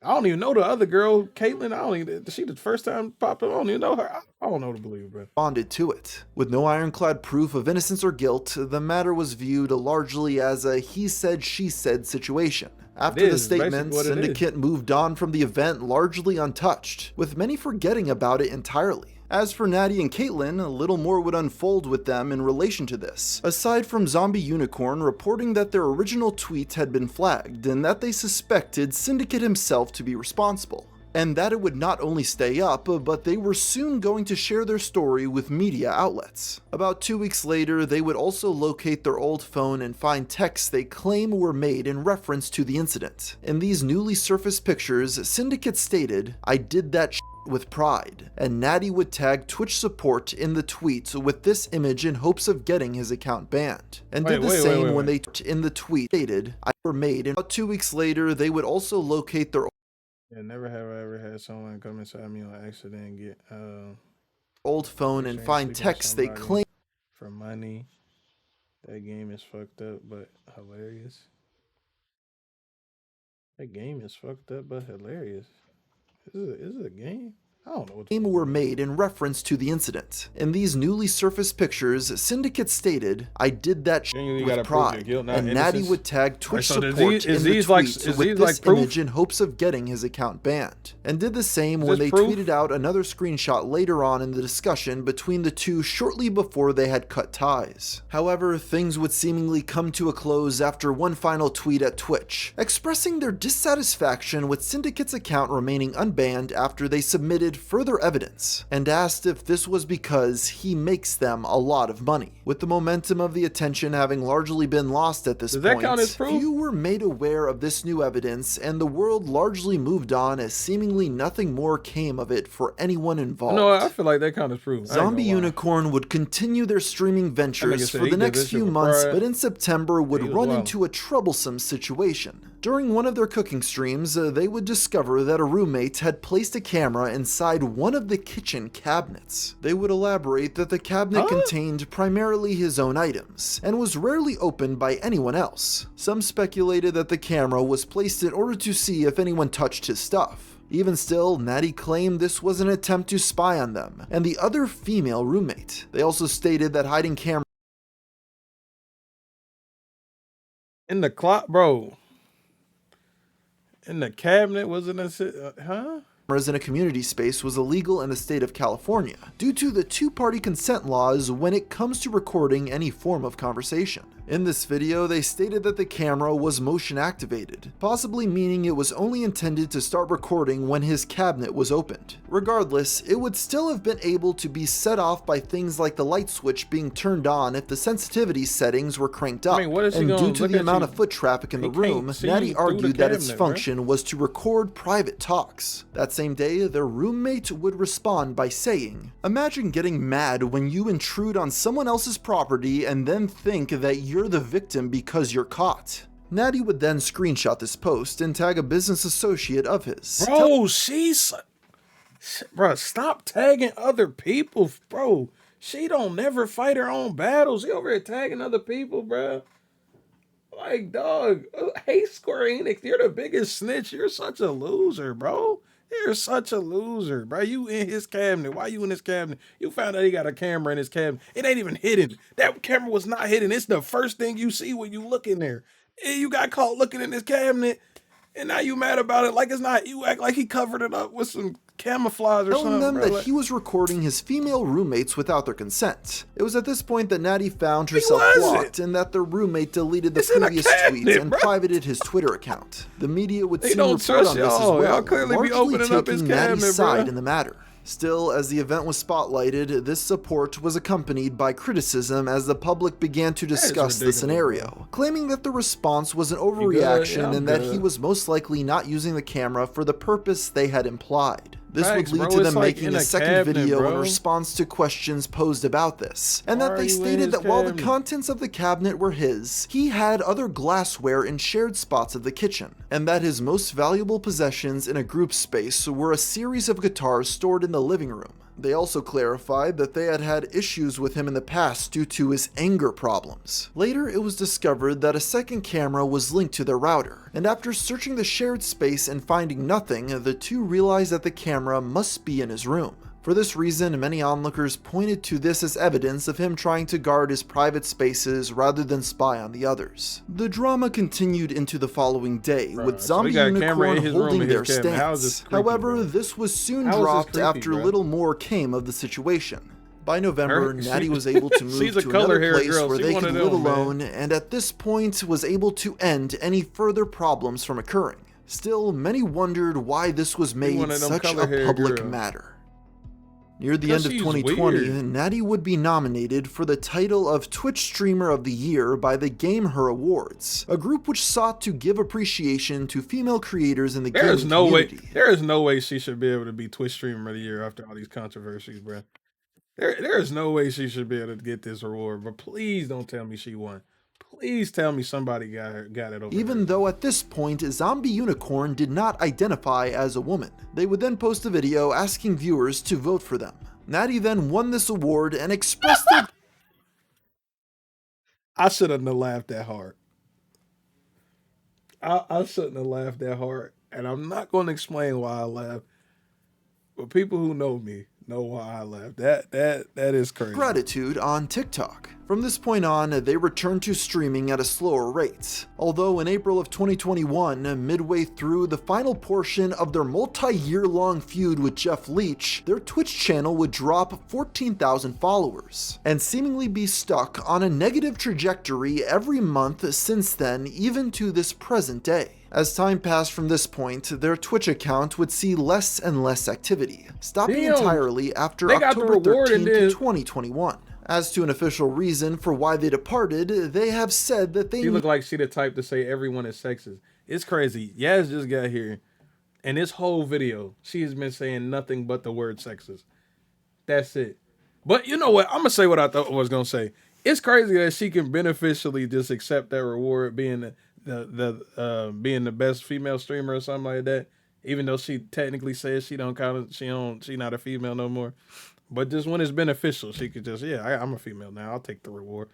I don't even know the other girl, Caitlyn. I don't even. She the first time popped up. I don't even know her. I don't know to believe, bro. Responded to it. With no ironclad proof of innocence or guilt, the matter was viewed largely as a he said, she said situation. After the statement, Syndicate moved on from the event largely untouched, with many forgetting about it entirely. As for Natty and Caitlyn, a little more would unfold with them in relation to this, aside from Zombie Unicorn reporting that their original tweet had been flagged and that they suspected Syndicate himself to be responsible, and that it would not only stay up, but they were soon going to share their story with media outlets. About 2 weeks later, they would also locate their old phone and find texts they claim were made in reference to the incident. In these newly surfaced pictures, Syndicate stated, "I did that shit with pride," and Natty would tag Twitch support in the tweet with this image in hopes of getting his account banned, and did the same when they in the tweet stated, "I were made." And about 2 weeks later, they would also locate their Yeah, never have I ever had someone come inside me on accident and get old phone and find texts they claim for money. That game is fucked up but hilarious. That game is fucked up but hilarious. Is it a game? I don't know what were made in reference to the incident. In these newly surfaced pictures, Syndicate stated, "I did that with pride," and Natty would tag Twitch support in the tweet with this image in hopes of getting his account banned, and did the same when they tweeted out another screenshot later on in the discussion between the two shortly before they had cut ties. However, things would seemingly come to a close after one final tweet at Twitch, expressing their dissatisfaction with Syndicate's account remaining unbanned after they submitted further evidence, and asked if this was because he makes them a lot of money. With the momentum of the attention having largely been lost at this point, few were made aware of this new evidence, and the world largely moved on as seemingly nothing more came of it for anyone involved. No, I feel like that kind of proof. Zombie Unicorn would continue their streaming ventures for the next few months, but in September would run into a troublesome situation. During one of their cooking streams, they would discover that a roommate had placed a camera inside one of the kitchen cabinets. They would elaborate that the cabinet contained primarily his own items, and was rarely opened by anyone else. Some speculated that the camera was placed in order to see if anyone touched his stuff. Even still, Natty claimed this was an attempt to spy on them and the other female roommate. They also stated that hiding cameras in the clock, bro. In the cabinet wasn't huh? In a community space was illegal in the state of California due to the two-party consent laws when it comes to recording any form of conversation. In this video, they stated that the camera was motion activated, possibly meaning it was only intended to start recording when his cabinet was opened. Regardless, it would still have been able to be set off by things like the light switch being turned on if the sensitivity settings were cranked up. And due to the amount of foot traffic in the room, Natty argued that its function was to record private talks. That same day, their roommate would respond by saying, "Imagine getting mad when you intrude on someone else's property and then think that you're the victim because you're caught." Natty would then screenshot this post and tag a business associate of his. Bro, stop tagging other people, bro. She don't never fight her own battles. She over here tagging other people, bro. Like, dog, hey, Square Enix, you're the biggest snitch. You're such a loser, bro. You're such a loser, bro. You in his cabinet. Why you in his cabinet? You found out he got a camera in his cabinet. It ain't even hidden. That camera was not hidden. It's the first thing you see when you look in there. And you got caught looking in his cabinet, and now you mad about it like it's not. You act like he covered it up with some camouflage or something. Telling them that he was recording his female roommates without their consent. It was at this point that Natty found herself blocked and that their roommate deleted the previous tweet and privated his Twitter account. The media would soon report on this as well, largely taking Natty's side in the matter. Still, as the event was spotlighted, this support was accompanied by criticism as the public began to discuss the scenario, claiming that the response was an overreaction and that he was most likely not using the camera for the purpose they had implied. This would lead to them making a second video in response to questions posed about this, and that they stated that while the contents of the cabinet were his, he had other glassware in shared spots of the kitchen, and that his most valuable possessions in a group space were a series of guitars stored in the living room. They also clarified that they had had issues with him in the past due to his anger problems. Later, it was discovered that a second camera was linked to their router, and after searching the shared space and finding nothing, the two realized that the camera must be in his room. For this reason, many onlookers pointed to this as evidence of him trying to guard his private spaces rather than spy on the others. The drama continued into the following day, with Zombie Unicorn holding their stance. However, this was soon dropped after little more came of the situation. By November, Natty was able to move to another place where they could live alone, and at this point was able to end any further problems from occurring. Still, many wondered why this was made such a public matter. Near the end of 2020, Natty would be nominated for the title of Twitch Streamer of the Year by the Game Her Awards, a group which sought to give appreciation to female creators in the gaming community. There is no way she should be able to be Twitch Streamer of the Year after all these controversies, bro. There is no way she should be able to get this award, but please don't tell me she won. Please tell me somebody got it over. Even though at this point, Zombie Unicorn did not identify as a woman. They would then post a video asking viewers to vote for them. Natty then won this award and expressed it. I shouldn't have laughed that hard. I shouldn't have laughed that hard. And I'm not going to explain why I laughed. But people who know me know why I laughed. That is crazy. Gratitude on TikTok. From this point on, they returned to streaming at a slower rate. Although in April of 2021, midway through the final portion of their multi-year-long feud with Jeff Leach, their Twitch channel would drop 14,000 followers, and seemingly be stuck on a negative trajectory every month since then, even to this present day. As time passed from this point, their Twitch account would see less and less activity, stopping entirely after October 13th, 2021. As to an official reason for why they departed, they have said that they— She looked like she the type to say everyone is sexist. It's crazy. Yaz just got here, and this whole video, she has been saying nothing but the word sexist. That's it. But you know what? I'm gonna say what I thought I was gonna say. It's crazy that she can beneficially just accept that reward, being being the best female streamer or something like that, even though she technically says she not a female no more. But just when it's beneficial, she could just, I'm a female now, I'll take the reward.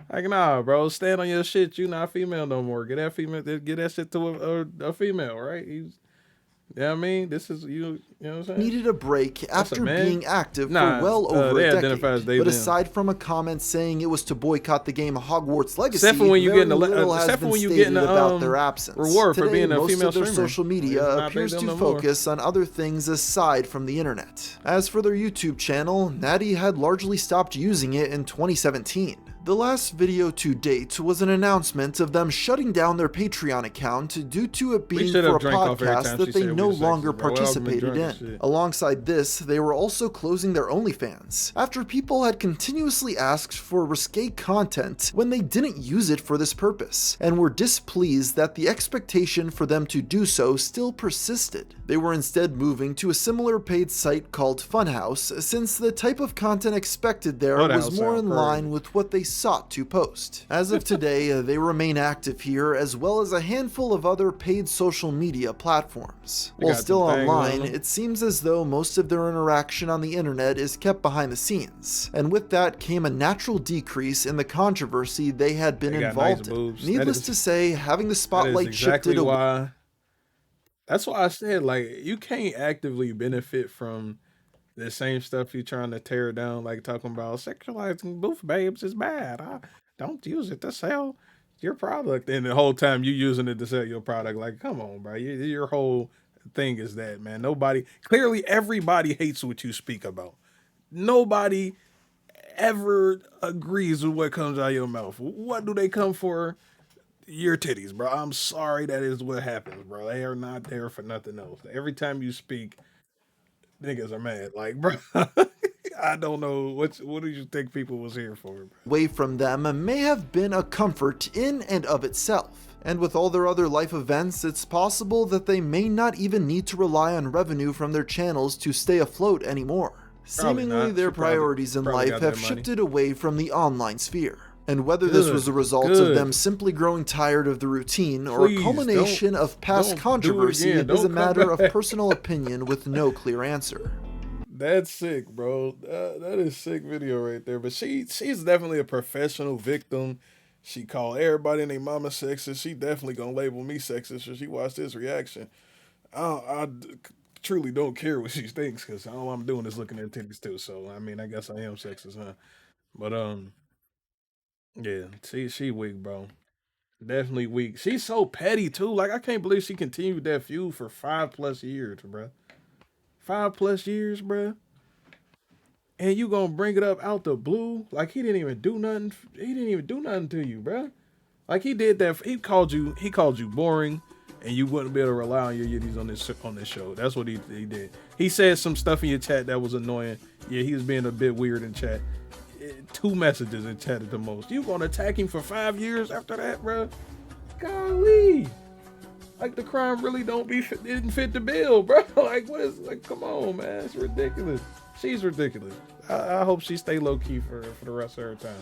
Like, nah, bro, stand on your shit. You not female no more. Get that shit to a female, right? You know what I mean? This is, you know what I'm saying? Needed a break after being active for well over a decade. But aside from a comment saying it was to boycott the game Hogwarts Legacy, except for when you very little has been stated about their absence. Reward Today, for being a most female of their streamer. social media appears to focus on other things aside from the internet. As for their YouTube channel, Natty had largely stopped using it in 2017. The last video to date was an announcement of them shutting down their Patreon account due to it being for a podcast that they no longer participated in. Alongside this, they were also closing their OnlyFans, after people had continuously asked for risque content when they didn't use it for this purpose, and were displeased that the expectation for them to do so still persisted. They were instead moving to a similar paid site called Funhouse, since the type of content expected there was more in line with what they sought to post. As of today, they remain active here, as well as a handful of other paid social media platforms. While still online, it seems as though most of their interaction on the internet is kept behind the scenes, and with that came a natural decrease in the controversy they had been involved in. Needless to say, having the spotlight shifted away. That's why I said, like, you can't actively benefit from the same stuff you're trying to tear down, like talking about sexualizing booth babes is bad. Don't use it to sell your product. And the whole time you using it to sell your product. Like, come on, bro. Your whole thing is that, man. Clearly everybody hates what you speak about. Nobody ever agrees with what comes out of your mouth. What do they come for? Your titties, bro. I'm sorry, that is what happens, bro. They are not there for nothing else. Every time you speak, niggas are mad. Like, bro, I don't know. What do you think people was here for, bro? Away from them may have been a comfort in and of itself. And with all their other life events, it's possible that they may not even need to rely on revenue from their channels to stay afloat anymore. Seemingly, their priorities in life have shifted away from the online sphere. And whether this was a result of them simply growing tired of the routine or a culmination of past controversy is a matter of personal opinion with no clear answer. That's sick, bro. That is sick video right there. But she's definitely a professional victim. She called everybody and their mama sexist. She definitely gonna label me sexist when she watched this reaction. I truly don't care what she thinks because all I'm doing is looking at titties too. So I mean, I guess I am sexist, huh? But yeah, she weak, bro. Definitely weak. She's so petty too. Like I can't believe she continued that feud for 5+ years, bro. 5+ years, bro. And you gonna bring it up out the blue? Like he didn't even do nothing. He didn't even do nothing to you, bro. Like he did that. He called you boring, and you wouldn't be able to rely on your yitties on this show. That's what he did. He said some stuff in your chat that was annoying. Yeah, he was being a bit weird in chat. 2 messages in chat at the most. You gonna attack him for 5 years after that, bro? Golly. Like the crime really didn't fit the bill, bro. Like what is come on, man. It's ridiculous. She's ridiculous. I hope she stay low key for the rest of her time.